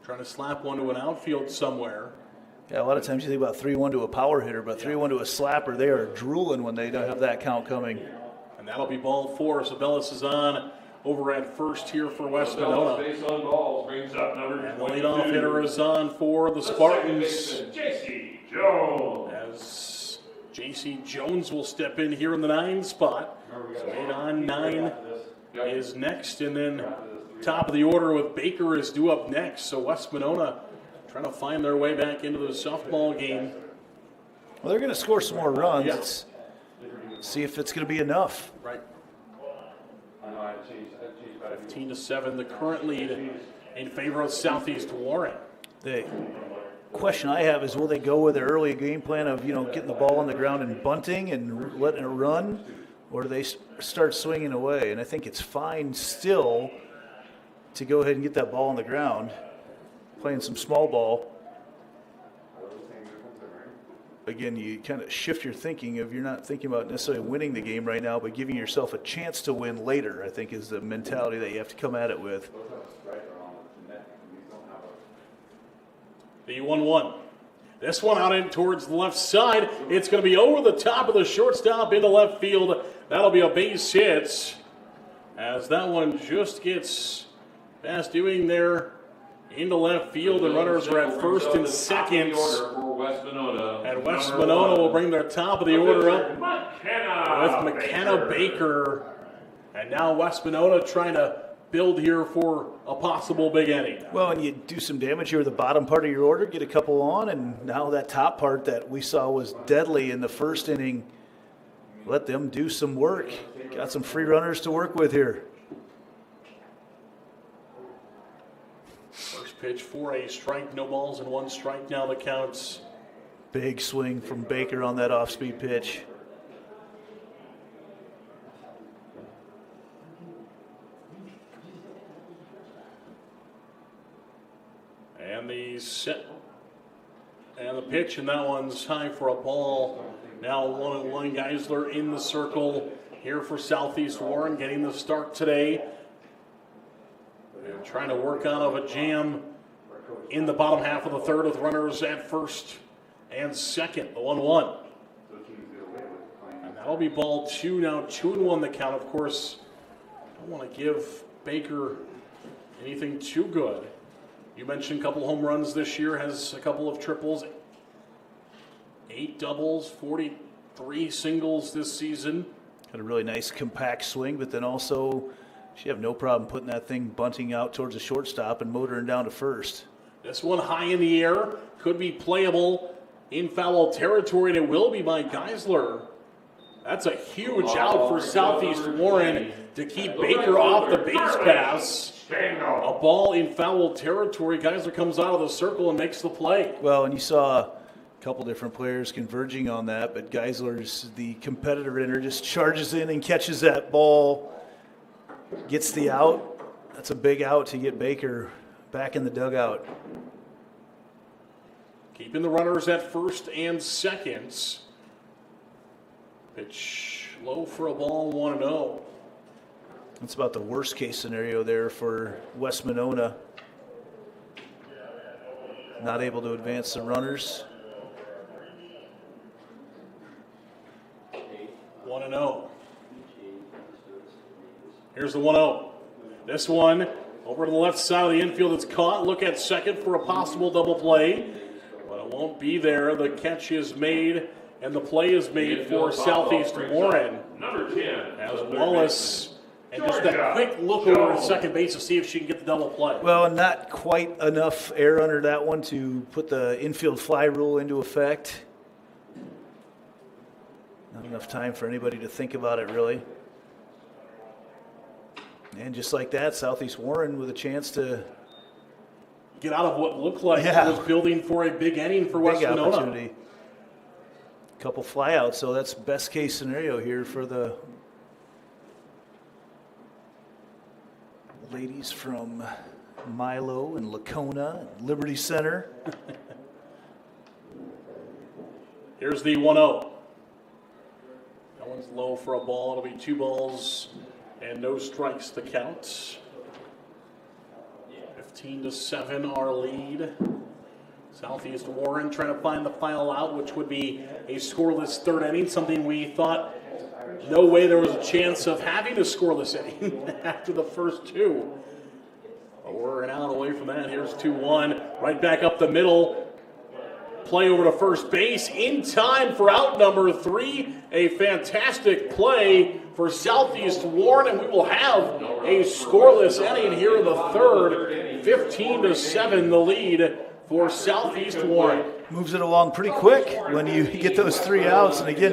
C: trying to slap one to an outfield somewhere.
D: Yeah, a lot of times you think about 3-1 to a power hitter, but 3-1 to a slapper, they are drooling when they don't have that count coming.
C: And that'll be ball 4, so Bellis is on over at first here for West Monona.
E: Base on balls brings up number
C: And the leadoff hitter is on for the Spartans.
E: J.C. Jones.
C: As J.C. Jones will step in here in the 9 spot. So 8 on 9 is next, and then top of the order with Baker is due up next. So West Monona trying to find their way back into the softball game.
D: Well, they're going to score some more runs.
C: Yes.
D: See if it's going to be enough.
C: Right. 15-7, the current lead in favor of Southeast Warren.
D: The question I have is, will they go with their early game plan of, getting the ball on the ground and bunting and letting it run, or do they start swinging away? And I think it's fine still to go ahead and get that ball on the ground, playing some small ball. Again, you kind of shift your thinking of you're not thinking about necessarily winning the game right now, but giving yourself a chance to win later, I think, is the mentality that you have to come at it with.
C: The 1-1. This one out in towards the left side. It's going to be over the top of the shortstop into left field. That'll be a base hit as that one just gets past doing there into left field. The runners are at first and second. And West Monona will bring their top of the order up with McKenna Baker. And now West Monona trying to build here for a possible big inning.
D: Well, and you do some damage here at the bottom part of your order, get a couple on, and now that top part that we saw was deadly in the first inning, let them do some work. Got some free runners to work with here.
C: First pitch for a strike, no balls and 1 strike now the counts.
D: Big swing from Baker on that off-speed pitch.
C: And the set and the pitch, and that one's high for a ball. Now 1-1 Geisler in the circle here for Southeast Warren, getting the start today. And trying to work out of a jam in the bottom half of the third with runners at first and second, the 1-1. And that'll be ball 2 now, 2-1 the count. Of course, don't want to give Baker anything too good. You mentioned a couple home runs this year, has a couple of triples, 8 doubles, 43 singles this season.
D: Got a really nice compact swing, but then also she have no problem putting that thing bunting out towards the shortstop and motoring down to first.
C: This one high in the air, could be playable in foul territory, and it will be by Geisler. That's a huge out for Southeast Warren to keep Baker off the base pass. A ball in foul territory. Geisler comes out of the circle and makes the play.
D: Well, and you saw a couple different players converging on that, but Geisler's the competitor in her, just charges in and catches that ball, gets the out. That's a big out to get Baker back in the dugout.
C: Keeping the runners at first and seconds. Pitch low for a ball, 1-0.
D: That's about the worst case scenario there for West Monona. Not able to advance the runners.
C: 1-0. Here's the 1-0. This one over to the left side of the infield. It's caught. Look at second for a possible double play, but it won't be there. The catch is made, and the play is made for Southeast Warren.
E: Number 10.
C: As Wallace, and just that quick look over at second base to see if she can get the double play.
D: Well, not quite enough air under that one to put the infield fly rule into effect. Not enough time for anybody to think about it, really. And just like that, Southeast Warren with a chance to
C: get out of what looked like was building for a big inning for West Monona.
D: Opportunity. Couple flyouts, so that's best case scenario here for the ladies from Milo and Lacona and Liberty Center.
C: Here's the 1-0. That one's low for a ball. It'll be 2 balls and no strikes to count. 15-7 our lead. Southeast Warren trying to find the final out, which would be a scoreless third inning, something we thought no way there was a chance of having a scoreless inning after the first 2. But we're an out away from that. Here's 2-1, right back up the middle. Play over to first base in time for out number 3. A fantastic play for Southeast Warren, and we will have a scoreless inning here in the third. 15-7 the lead for Southeast Warren.
D: Moves it along pretty quick when you get those 3 outs. And again,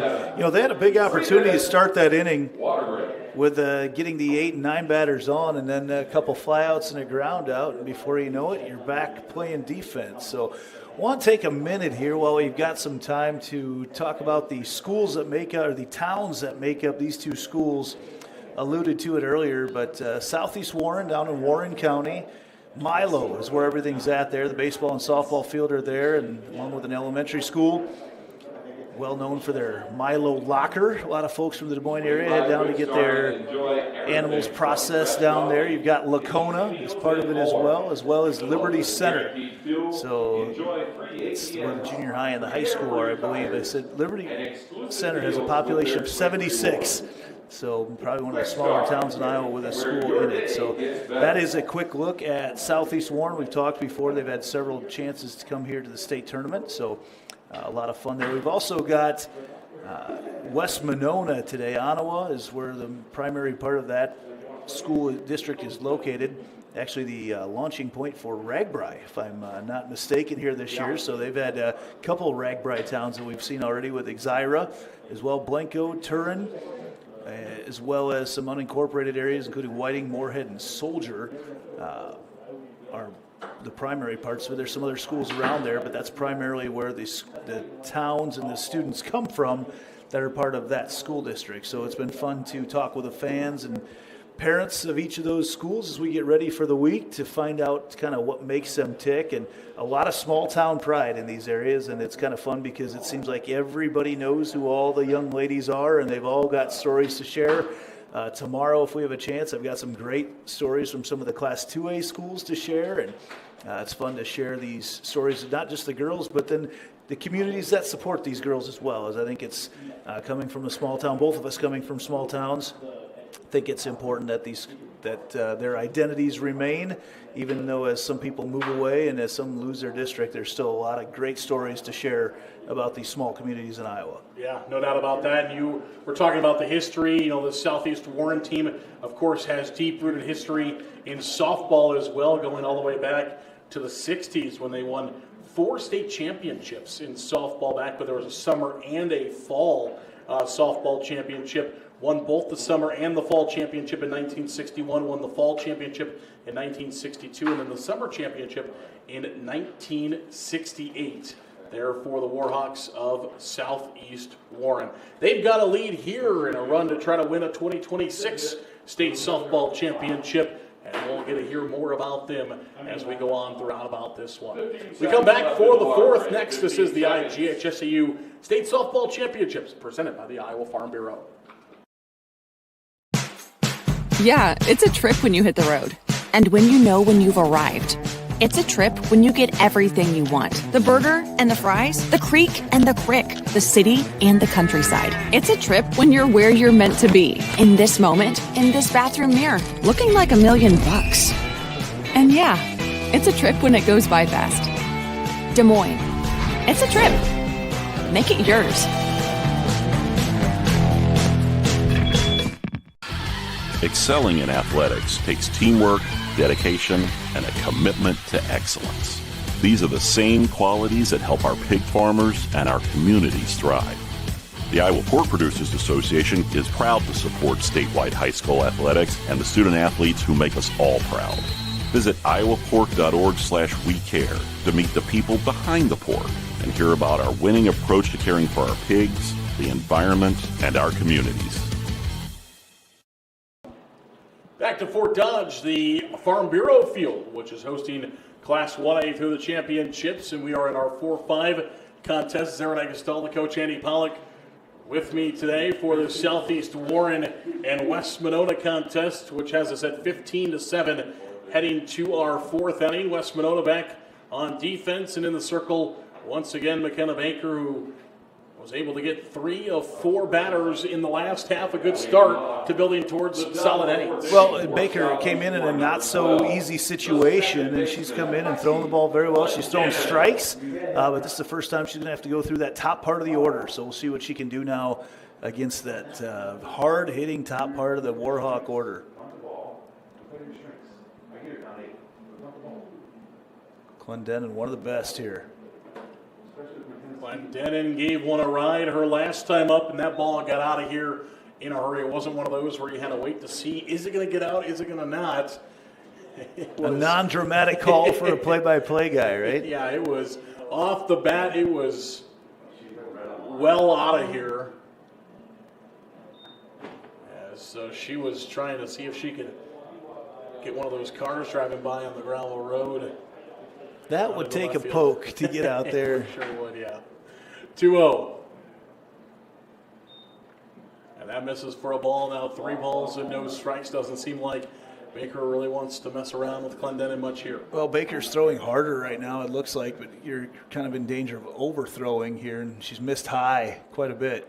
D: they had a big opportunity to start that inning with getting the 8 and 9 batters on, and then a couple flyouts and a ground out. And before you know it, you're back playing defense. So I want to take a minute here while we've got some time to talk about the schools that make up, or the towns that make up these 2 schools. Alluded to it earlier, but Southeast Warren down in Warren County. Milo is where everything's at there. The baseball and softball field are there, and along with an elementary school. Well known for their Milo locker. A lot of folks from the Des Moines area head down to get their animals processed down there. You've got Lacona as part of it as well as Liberty Center. So it's where the junior high and the high school are, I believe. I said Liberty Center has a population of 76. So probably one of the smaller towns in Iowa with a school in it. So that is a quick look at Southeast Warren. We've talked before. They've had several chances to come here to the state tournament. So a lot of fun there. We've also got West Monona today. Ottawa is where the primary part of that school district is located. Actually, the launching point for Ragbri, if I'm not mistaken, here this year. So they've had a couple of Ragbri towns that we've seen already with IGHSAU, as well Blanco, Turin, as well as some unincorporated areas, including Whiting, Moorhead, and Soldier, are the primary parts. So there's some other schools around there, but that's primarily where the towns and the students come from that are part of that school district. So it's been fun to talk with the fans and parents of each of those schools as we get ready for the week to find out kind of what makes them tick, and a lot of small town pride in these areas. And it's kind of fun because it seems like everybody knows who all the young ladies are, and they've all got stories to share. Tomorrow, if we have a chance, I've got some great stories from some of the Class 2A schools to share, and it's fun to share these stories, not just the girls, but then the communities that support these girls as well. As I think it's coming from a small town, both of us coming from small towns. I think it's important that their identities remain, even though as some people move away and as some lose their district, there's still a lot of great stories to share about these small communities in Iowa.
C: Yeah, no doubt about that. And you were talking about the history. You know, the Southeast Warren team, of course, has deep-rooted history in softball as well, going all the way back to the 60s when they won 4 state championships in softball back, but there was a summer and a fall softball championship. Won both the summer and the fall championship in 1961, won the fall championship in 1962, and then the summer championship in 1968. There for the Warhawks of Southeast Warren. They've got a lead here in a run to try to win a 2026 state softball championship. And we'll get to hear more about them as we go on throughout about this one. We come back for the fourth. Next, this is the IGHSAU State Softball Championships presented by the Iowa Farm Bureau.
G: Yeah, it's a trip when you hit the road. And when you know when you've arrived. It's a trip when you get everything you want. The burger and the fries, the creek and the crick, the city and the countryside. It's a trip when you're where you're meant to be. In this moment, in this bathroom mirror, looking like $1 million. And yeah, it's a trip when it goes by fast. Des Moines. It's a trip. Make it yours.
E: Excelling in athletics takes teamwork, dedication, and a commitment to excellence. These are the same qualities that help our pig farmers and our communities thrive. The Iowa Pork Producers Association is proud to support statewide high school athletics and the student athletes who make us all proud. Visit iowapork.org/WeCare to meet the people behind the pork and hear about our winning approach to caring for our pigs, the environment, and our communities.
C: Back to Fort Dodge, the Farm Bureau field, which is hosting Class 1A through the championships, and we are in our 4-5 contest. Aaron Agostell, the coach, Andy Pollock, with me today for the Southeast Warren and West Monona contest, which has us at 15-7, heading to our fourth inning. West Monona back on defense, and in the circle, once again, McKenna Baker, who was able to get 3 of 4 batters in the last half. A good start to building towards solid innings.
D: Well, Baker came in a not-so-easy situation, and she's come in and thrown the ball very well. She's thrown strikes, but this is the first time she's going to have to go through that top part of the order. So we'll see what she can do now against that hard-hitting top part of the Warhawk order. Clendenin, one of the best here.
C: Clendenin gave one a ride her last time up, and that ball got out of here in a hurry. It wasn't one of those where you had to wait to see, is it going to get out, is it going to not?
D: A non-dramatic call for a play-by-play guy, right?
C: Yeah, it was off the bat. It was well out of here. So she was trying to see if she could get one of those cars driving by on the gravel road.
D: That would take a poke to get out there.
C: Sure would, yeah. 2-0. And that misses for a ball. Now 3 balls and no strikes. Doesn't seem like Baker really wants to mess around with Clendenin much here.
D: Well, Baker's throwing harder right now, it looks like, but you're kind of in danger of overthrowing here, and she's missed high quite a bit.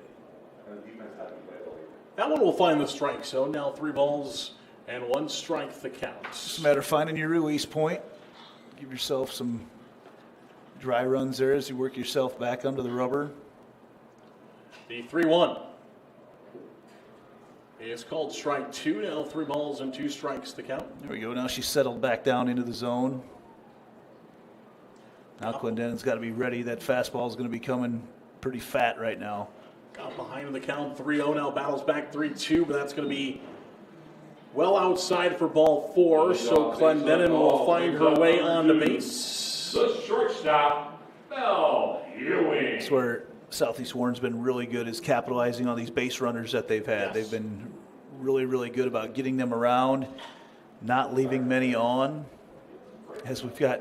C: That one will find the strike. So now 3 balls and 1 strike the count.
D: It's a matter of finding your release point. Give yourself some dry runs there as you work yourself back onto the rubber.
C: The 3-1 is called strike 2. Now 3 balls and 2 strikes to count.
D: There we go. Now she's settled back down into the zone. Now Clendenin's got to be ready. That fastball is going to be coming pretty fat right now.
C: Got behind in the count, 3-0. Now battles back 3-2, but that's going to be well outside for ball 4, so Clendenin will find her way on the base.
E: The shortstop, Mel Ewing.
D: That's where Southeast Warren's been really good, is capitalizing on these base runners that they've had. They've been really, really good about getting them around, not leaving many on, as we've got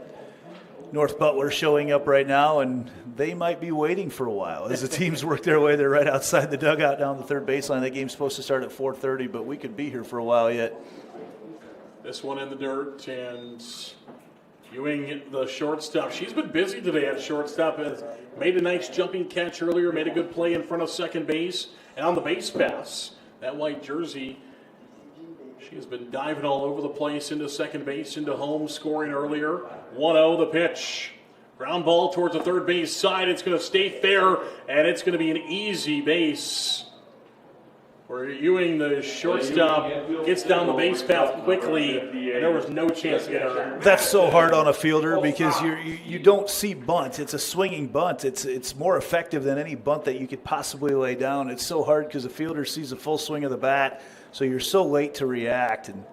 D: North Butler showing up right now, and they might be waiting for a while as the teams work their way. They're right outside the dugout down the third baseline. That game's supposed to start at 4:30, but we could be here for a while yet.
C: This one in the dirt, and Ewing, the shortstop. She's been busy today at shortstop. Has made a nice jumping catch earlier, made a good play in front of second base, and on the base pass, that white jersey, she has been diving all over the place into second base, into home, scoring earlier. 1-0 the pitch. Ground ball towards the third base side. It's going to stay fair, and it's going to be an easy base. Where Ewing, the shortstop, gets down the base path quickly, and there was no chance to get her.
D: That's so hard on a fielder because you don't see bunt. It's a swinging bunt. It's more effective than any bunt that you could possibly lay down. It's so hard because the fielder sees the full swing of the bat, so you're so late to react. And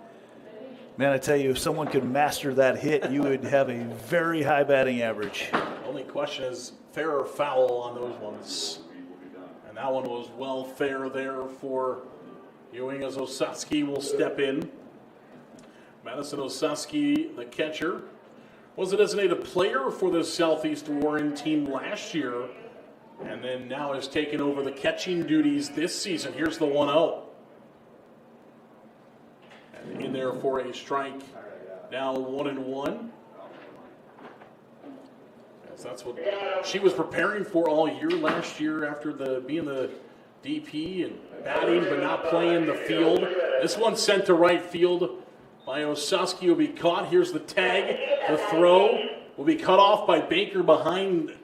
D: man, I tell you, if someone could master that hit, you would have a very high batting average.
C: The only question is fair or foul on those ones. And that one was well fair there for Ewing as Osaski will step in. Madison Osaski, the catcher, was a designated player for the Southeast Warren team last year, and then now has taken over the catching duties this season. Here's the 1-0. And in there for a strike. Now 1-1. That's what she was preparing for all year last year after being the DP and batting but not playing the field. This one sent to right field by Osaski will be caught. Here's the tag. The throw will be cut off by Baker behind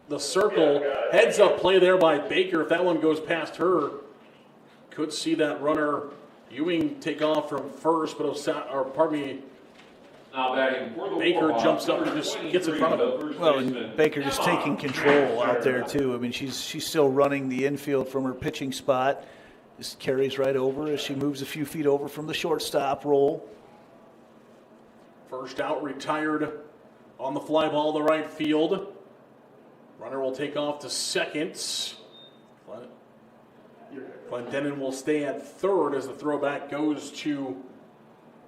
C: the circle. Heads up play there by Baker. If that one goes past her, could see that runner Ewing take off from first, but Baker jumps up and just gets in front of him.
D: Well, and Baker just taking control out there, too. I mean, she's still running the infield from her pitching spot. Just carries right over as she moves a few feet over from the shortstop roll.
C: First out retired on the fly ball to right field. Runner will take off to second. Glendenin will stay at third as the throwback goes to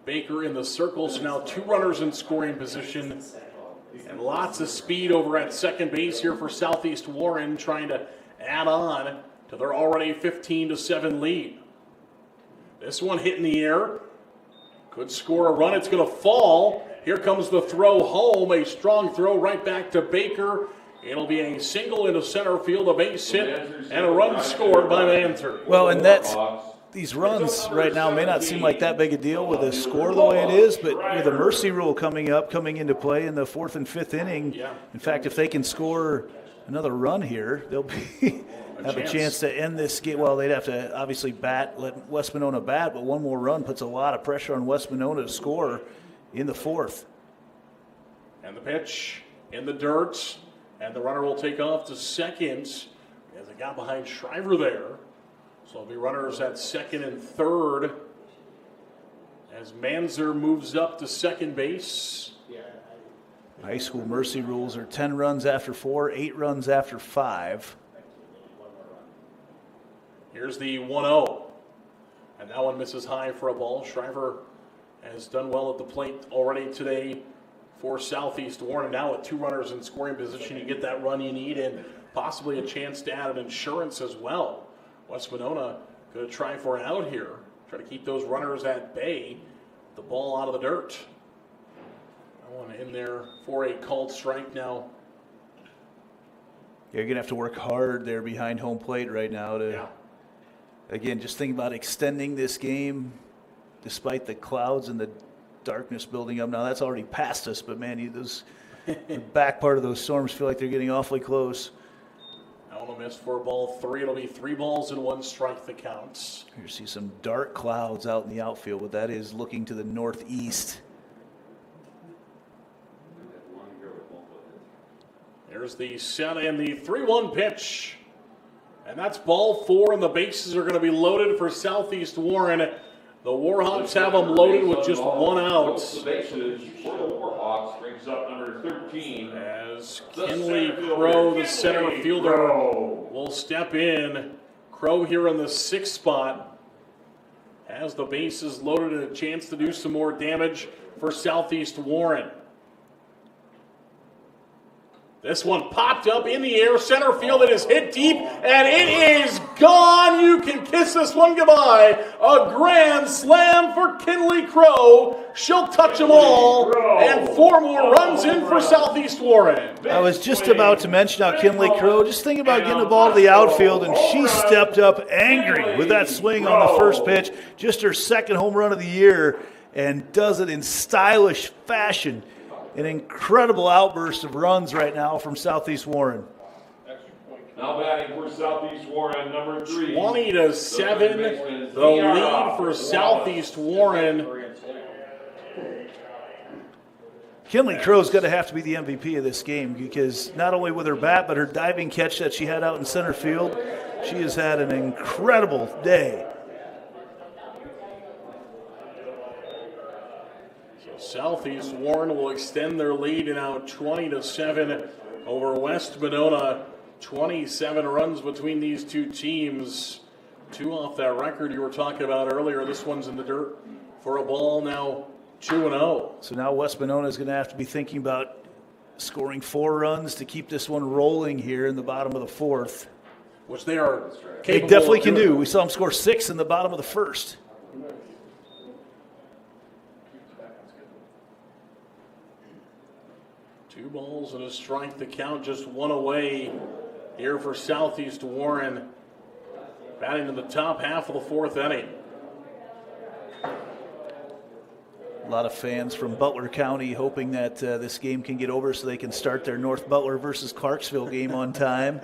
C: Baker in the circle. So now two runners in scoring position. And lots of speed over at second base here for Southeast Warren, trying to add on to their already 15-7 lead. This one hit in the air. Could score a run. It's going to fall. Here comes the throw home. A strong throw right back to Baker. It'll be a single into center field, a base hit, and a run scored by Manter.
D: Well, and these runs right now may not seem like that big a deal with the score the way it is, but with the mercy rule coming into play in the fourth and fifth inning, in fact, if they can score another run here, they'll have a chance to end this game. Well, they'd have to obviously let West Monona bat, but one more run puts a lot of pressure on West Monona to score in the fourth.
C: And the pitch in the dirt, and the runner will take off to second as it got behind Shriver there. So it'll be runners at second and third as Manzer moves up to second base.
D: High school mercy rules are 10 runs after 4, 8 runs after 5.
C: Here's the 1-0. And that one misses high for a ball. Shriver has done well at the plate already today for Southeast Warren. And now with two runners in scoring position, you get that run you need and possibly a chance to add an insurance as well. West Monona going to try for an out here. Try to keep those runners at bay. The ball out of the dirt. That one in there for a called strike now.
D: You're going to have to work hard there behind home plate right now to, again, just think about extending this game despite the clouds and the darkness building up. Now, that's already past us, but, man, the back part of those storms feel like they're getting awfully close.
C: That one missed for ball 3. It'll be 3 balls and 1 strike that counts.
D: You see some dark clouds out in the outfield, but that is looking to the northeast.
C: There's the set and the 3-1 pitch. And that's ball 4, and the bases are going to be loaded for Southeast Warren. The Warhawks have them loaded with just 1 out.
O: The bases for the Warhawks brings up number 13.
C: As Kinley Crow, the center fielder, will step in. Crow here in the 6th spot as the base is loaded and a chance to do some more damage for Southeast Warren. This one popped up in the air, center field. It is hit deep, and it is gone. You can kiss this one goodbye. A grand slam for Kinley Crow. She'll touch them all, and 4 more runs in for Southeast Warren.
D: I was just about to mention how Kinley Crow, just think about getting the ball to the outfield, and she stepped up angry with that swing on the first pitch. Just her second home run of the year, and does it in stylish fashion. An incredible outburst of runs right now from Southeast Warren.
O: Now batting for Southeast Warren, number 3.
C: 20-7, the lead for Southeast Warren.
D: Kinley Crow's going to have to be the MVP of this game because not only with her bat, but her diving catch that she had out in center field, she has had an incredible day.
C: Southeast Warren will extend their lead now 20-7 over West Monona. 27 runs between these two teams. 2 off that record you were talking about earlier. This one's in the dirt for a ball, now 2-0.
D: So now West Monona is going to have to be thinking about scoring 4 runs to keep this one rolling here in the bottom of the 4th.
C: Which they are capable
D: They definitely
C: of
D: can
C: doing.
D: do. We saw them score 6 in the bottom of the 1st.
C: Two balls and a strike to count, just 1 away here for Southeast Warren. Batting in the top half of the 4th inning.
D: A lot of fans from Butler County hoping that this game can get over so they can start their North Butler versus Clarksville game on time.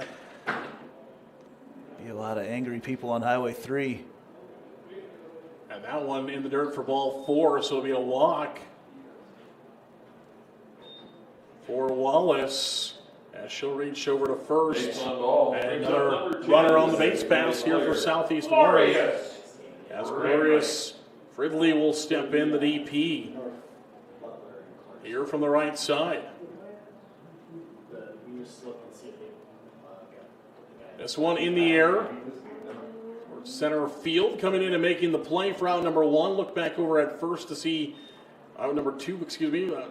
D: Be a lot of angry people on Highway 3.
C: And that one in the dirt for ball 4, so it'll be a walk for Wallace as she'll reach over to first. And another runner on the base pass here for Southeast Warren. As Glorious Fridley will step in, the DP. Here from the right side. This one in the air. Center field coming in and making the play for out number 1. Look back over at first to see out number 2,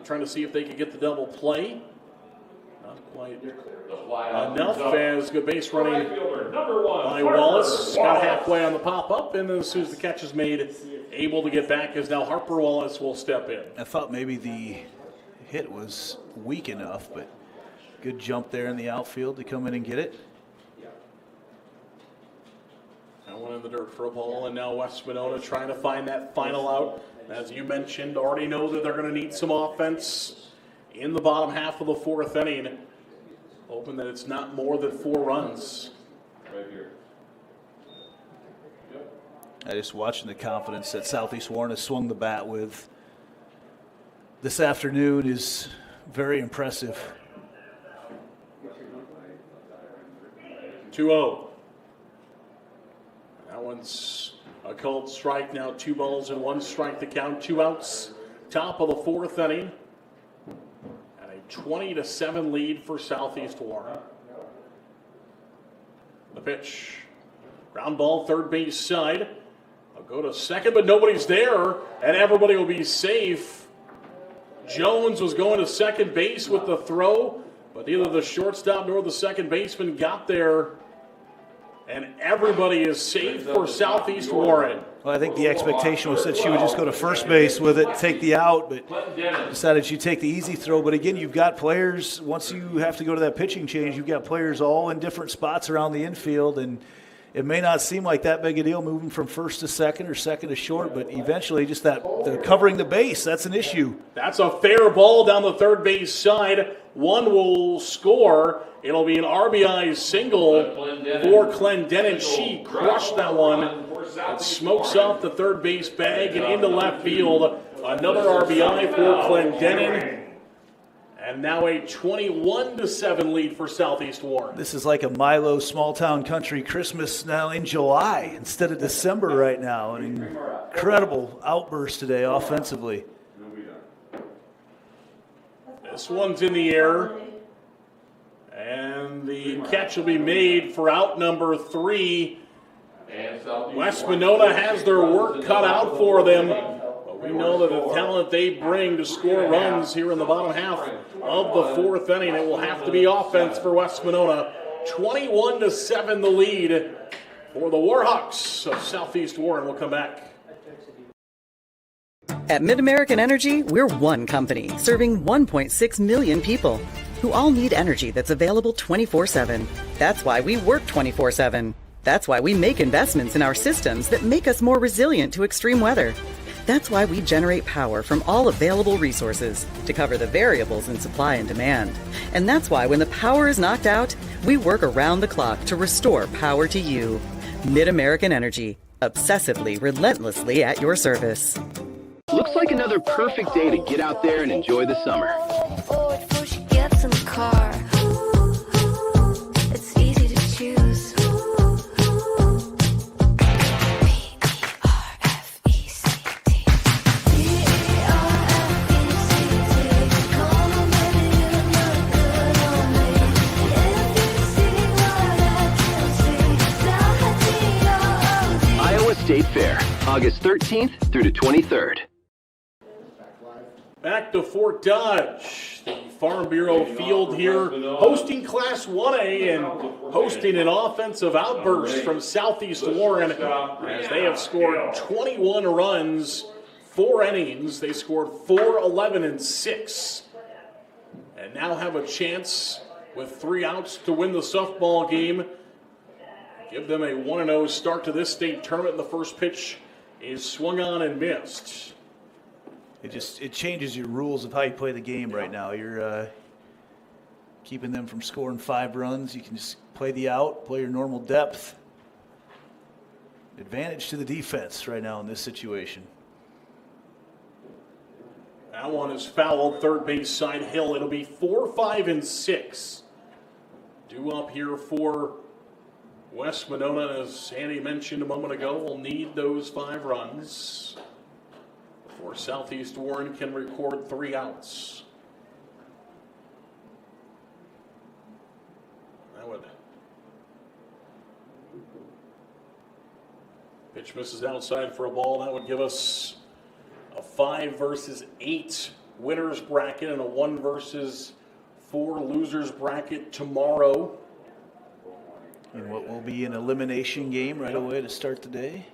C: trying to see if they could get the double play. Not quite enough as good base running by Wallace. Got halfway on the pop-up, and then as soon as the catch is made, able to get back as now Harper Wallace will step in.
D: I thought maybe the hit was weak enough, but good jump there in the outfield to come in and get it.
C: That one in the dirt for a ball, and now West Monona trying to find that final out. As you mentioned, already know that they're going to need some offense in the bottom half of the 4th inning. Hoping that it's not more than 4 runs.
O: Right here.
D: I just watching the confidence that Southeast Warren has swung the bat with this afternoon is very impressive.
C: 2-0. That one's a called strike now. 2 balls and 1 strike to count. 2 outs. Top of the 4th inning. And a 20-7 lead for Southeast Warren. The pitch. Ground ball, third base side. I'll go to second, but nobody's there, and everybody will be safe. Jones was going to second base with the throw, but neither the shortstop nor the second baseman got there. And everybody is safe for Southeast Warren.
D: Well, I think the expectation was that she would just go to first base with it, take the out, but decided she'd take the easy throw. But again, you've got players, once you have to go to that pitching change, you've got players all in different spots around the infield, and it may not seem like that big a deal moving from first to second or second to short, but eventually just the covering the base, that's an issue.
C: That's a fair ball down the third base side. One will score. It'll be an RBI single for Clendenin. She crushed that one. It smokes off the third base bag and into left field. Another RBI for Clendenin. And now a 21-7 lead for Southeast Warren.
D: This is like a Milo small town country Christmas now in July instead of December right now. An incredible outburst today offensively.
C: This one's in the air. And the catch will be made for out number 3. West Monona has their work cut out for them. But we know that the talent they bring to score runs here in the bottom half of the fourth inning, it will have to be offense for West Monona. 21-7 the lead for the Warhawks of Southeast Warren. We'll come back.
F: At MidAmerican Energy, we're one company serving 1.6 million people who all need energy that's available 24/7. That's why we work 24/7. That's why we make investments in our systems that make us more resilient to extreme weather. That's why we generate power from all available resources to cover the variables in supply and demand. And that's why when the power is knocked out, we work around the clock to restore power to you. MidAmerican Energy, obsessively, relentlessly at your service.
P: Looks like another perfect day to get out there and enjoy the summer.
Q: Before she gets in the car, it's easy to choose.
P: Iowa State Fair, August 13th through the 23rd.
C: Back to Fort Dodge, the Farm Bureau field here, hosting Class 1A and hosting an offensive outburst from Southeast Warren as they have scored 21 runs, 4 innings. They scored 4, 11, and 6. And now have a chance with 3 outs to win the softball game. Give them a 1-0 start to this state tournament. The first pitch is swung on and missed.
D: It changes your rules of how you play the game right now. You're keeping them from scoring 5 runs. You can just play the out, play your normal depth. Advantage to the defense right now in this situation.
C: That one is fouled, third base side Hill. It'll be 4, 5, and 6. Due up here for West Monona, as Andy mentioned a moment ago, will need those 5 runs before Southeast Warren can record 3 outs. That would. Pitch misses outside for a ball. That would give us a 5 versus 8 winners bracket and a 1 versus 4 losers bracket tomorrow.
D: In what will be an elimination game right away to start the day.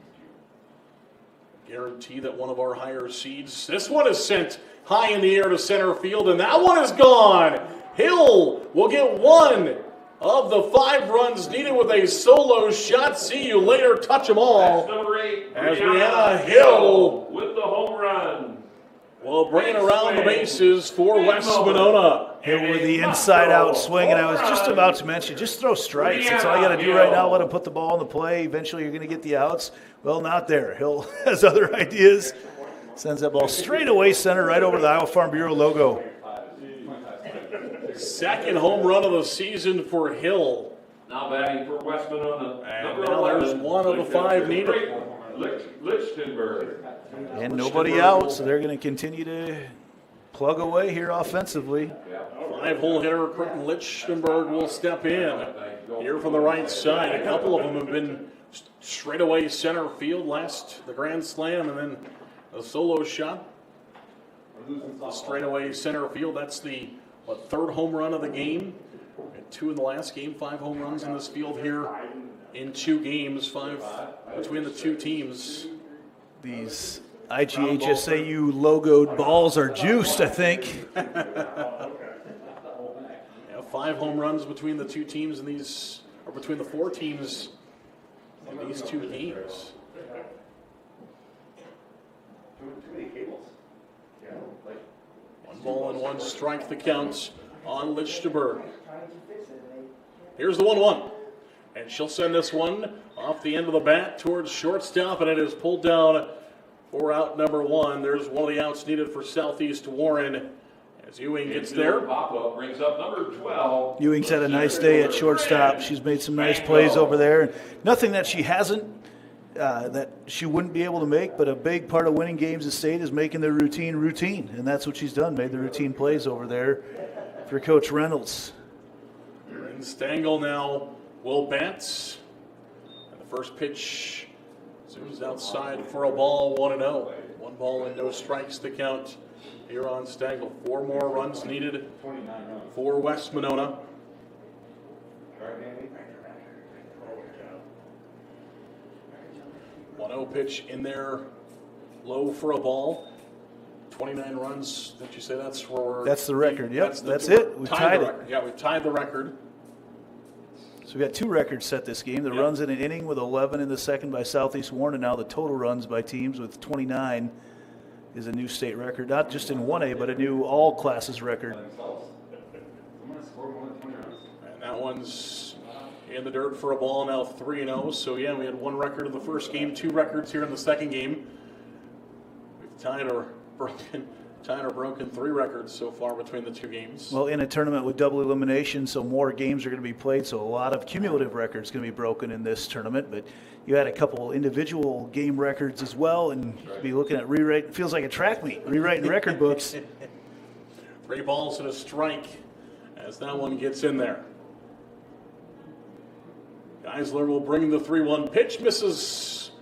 C: Guarantee that one of our higher seeds. This one is sent high in the air to center field, and that one is gone. Hill will get 1 of the 5 runs needed with a solo shot. See you later. Touch them all.
O: That's number 8.
C: As we have Hill
O: with the home run.
C: Well, bringing around the bases for West Monona.
D: Hill with the inside-out swing, and I was just about to mention, just throw strikes. That's all you got to do right now. Let him put the ball in the play. Eventually, you're going to get the outs. Well, not there. Hill has other ideas. Sends that ball straight away center right over the Iowa Farm Bureau logo.
C: Second home run of the season for Hill.
O: Now batting for West Monona.
C: And now there's 1 of the 5 needed.
O: Lichtenberg.
D: And nobody out, so they're going to continue to plug away here offensively.
C: 5-hole hitter Quentin Lichtenberg will step in here from the right side. A couple of them have been straight away center field, last the grand slam, and then a solo shot. Straight away center field. That's the 3rd home run of the game. And 2 in the last game. 5 home runs in this field here in 2 games. 5 between the 2 teams.
D: These IGHSAU logoed balls are juiced, I think.
C: Yeah, 5 home runs between the 2 teams in these, or between the 4 teams in these 2 games. One ball and 1 strike the count on Lichtenberg. Here's the 1-1. And she'll send this one off the end of the bat towards shortstop, and it is pulled down for out number 1. There's one of the outs needed for Southeast Warren as Ewing gets there.
O: Pop-up brings up number 12.
D: Ewing's had a nice day at shortstop. She's made some nice plays over there. Nothing that she hasn't, that she wouldn't be able to make, but a big part of winning games at state is making the routine, and that's what she's done, made the routine plays over there for Coach Reynolds.
C: And Stengel now will bat. And the First pitch zooms outside for a ball, 1-0. 1 ball and no strikes to count here on Stagel. 4 more runs needed for West Monona. 1-0 pitch in there, low for a ball. 29 runs. Did you say that's for?
D: That's the record. Yep, that's it. We've tied it.
C: Yeah, we've tied the record.
D: So we got 2 records set this game. The runs in an inning with 11 in the second by Southeast Warren, and now the total runs by teams with 29 is a new state record, not just in 1A, but a new all classes record.
C: And that one's in the dirt for a ball, now 3-0. So yeah, we had 1 record in the first game, 2 records here in the second game. We've tied or broken 3 records so far between the 2 games.
D: Well, in a tournament with double elimination, so more games are going to be played, so a lot of cumulative records going to be broken in this tournament. But you had a couple individual game records as well, and be looking at rewrite. Feels like a track meet, rewriting record books.
C: 3 balls and a strike as that one gets in there. Geisler will bring the 3-1 pitch, misses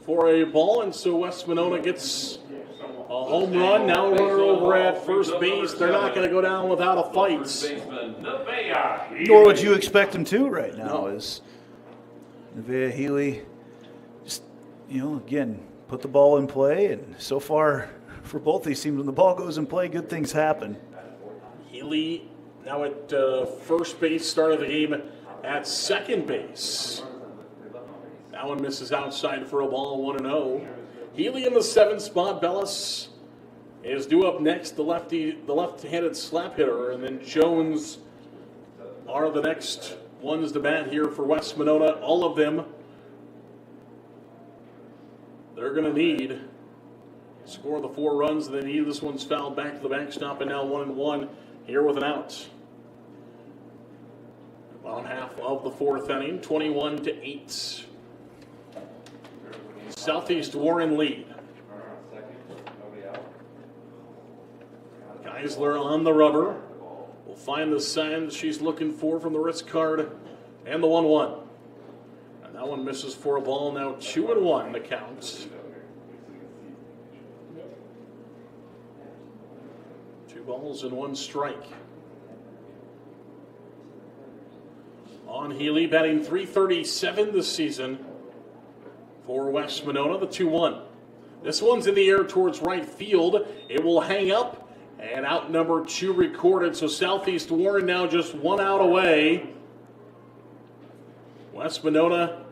C: for a ball, and so West Monona gets a home run. Now a runner over at first base. They're not going to go down without a fight.
D: Nor would you expect them to right now, as Nevaeh Healy just, again, put the ball in play. And so far, for both these teams, when the ball goes in play, good things happen.
C: Healy now at first base, started the game at second base. That one misses outside for a ball, 1-0. Healy in the 7th spot. Bellis is due up next, the left-handed slap hitter, and then Jones are the next ones to bat here for West Monona. All of them, they're going to need to score the 4 runs they need. This one's fouled back to the backstop, and now 1-1 here with an out. Bottom half of the 4th inning, 21-8. Southeast Warren lead. Geisler on the rubber. Will find the sign she's looking for from the wrist card and the 1-1. And that one misses for a ball. Now 2-1 the count. 2 balls and 1 strike. On Healy, batting .337 this season. For West Monona, the 2-1. This one's in the air towards right field. It will hang up, and out number 2 recorded. So Southeast Warren now just 1 out away. West Monona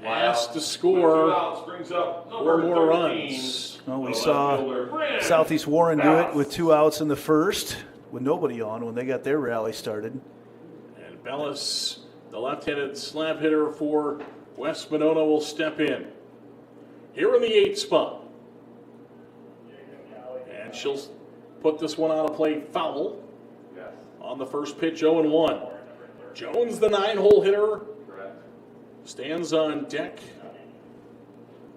C: has to score 4 more runs.
D: Well, we saw Southeast Warren do it with 2 outs in the first, with nobody on when they got their rally started.
C: And Bellis, the left-handed slap hitter for West Monona, will step in. Here in the 8th spot. And she'll put this one out of play foul. On the first pitch, 0-1. Jones, the 9-hole hitter, stands on deck,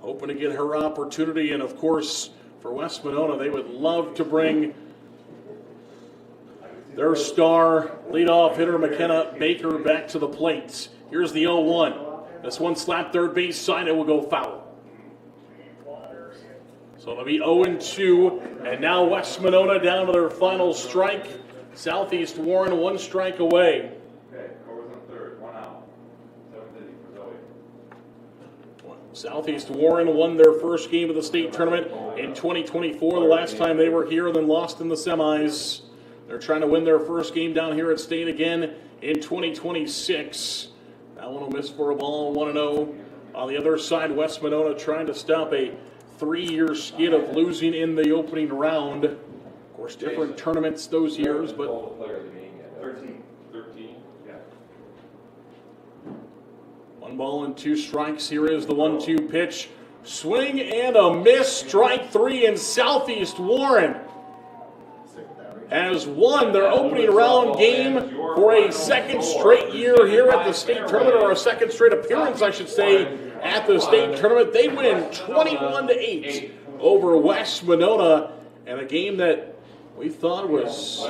C: hoping to get her opportunity. And of course, for West Monona, they would love to bring their star leadoff hitter, McKenna Baker, back to the plate. Here's the 0-1. This one slapped third base side, it will go foul. So it'll be 0-2, and now West Monona down to their final strike. Southeast Warren 1 strike away. Southeast Warren won their first game of the state tournament in 2024, the last time they were here, and then lost in the semis. They're trying to win their first game down here at state again in 2026. That one will miss for a ball, 1-0. On the other side, West Monona trying to stop a 3-year skid of losing in the opening round. Of course, different tournaments those years, but 13. 1 ball and 2 strikes. Here is the 1-2 pitch. Swing and a miss. Strike 3, in Southeast Warren has won their opening round game for a 2nd straight year here at the state tournament, or a 2nd straight appearance, I should say, at the state tournament. They win 21-8 over West Monona, and a game that we thought was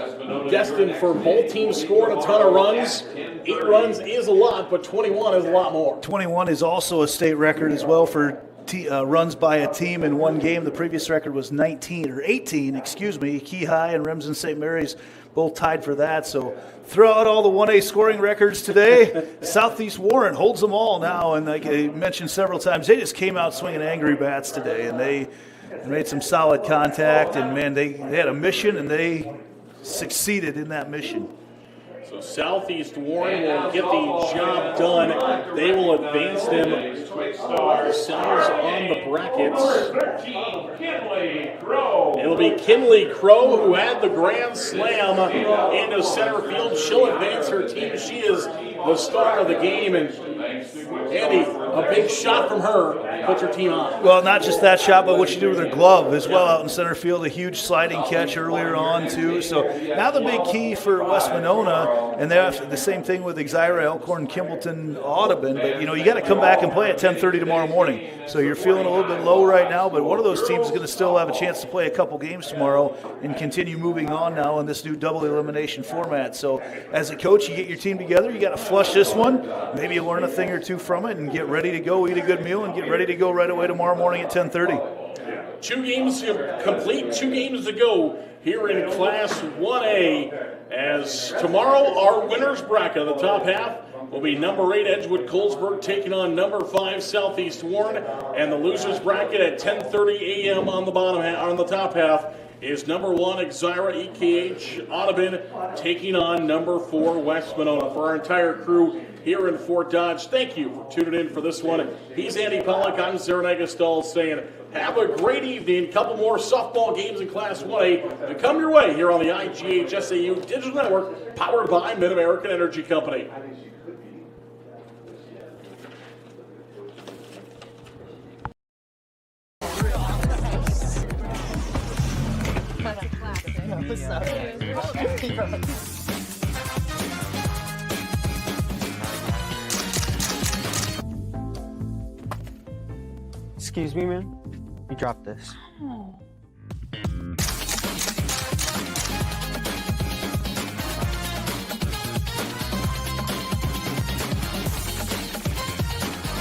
C: destined for both teams scoring a ton of runs. 8 runs is a lot, but 21 is a lot more.
D: 21 is also a state record as well for runs by a team in one game. The previous record was 18, excuse me. Key High and Remsen St. Mary's both tied for that. So throw out all the 1A scoring records today. Southeast Warren holds them all now. And like I mentioned several times, they just came out swinging angry bats today. And they made some solid contact. And, man, they had a mission, and they succeeded in that mission.
C: So Southeast Warren will get the job done. They will advance them themselves on the brackets. It'll be Kinley Crow who had the grand slam into center field. She'll advance her team. She is the star of the game. And Andy, a big shot from her puts her team on.
D: Well, not just that shot, but what she did with her glove as well out in center field. A huge sliding catch earlier on, too. So now the big key for West Monona, and they have the same thing with IGHSAU, Elkhorn, Kimballton, Audubon. But, you got to come back and play at 10:30 tomorrow morning. So you're feeling a little bit low right now, but one of those teams is going to still have a chance to play a couple games tomorrow and continue moving on now in this new double elimination format. So as a coach, you get your team together. You got to flush this one. Maybe you learn a thing or two from it and get ready to go, eat a good meal, and get ready to go right away tomorrow morning at 10:30.
C: 2 games complete, 2 games to go here in Class 1A. As tomorrow, our winners bracket of the top half will be number 8 Edgewood Colesburg taking on number 5 Southeast Warren, and the losers bracket at 10:30 a.m. on the bottom half, on the top half is number 1 IGHSAU EKH Audubon taking on number 4 West Monona. For our entire crew here in Fort Dodge, thank you for tuning in for this one. He's Andy Pollock. I'm Sarah Negastall saying have a great evening. A couple more softball games in Class 1A to come your way here on the IGHSAU Digital Network, powered by Mid-American Energy Company.
R: Excuse me, man. You dropped this.
S: Oh.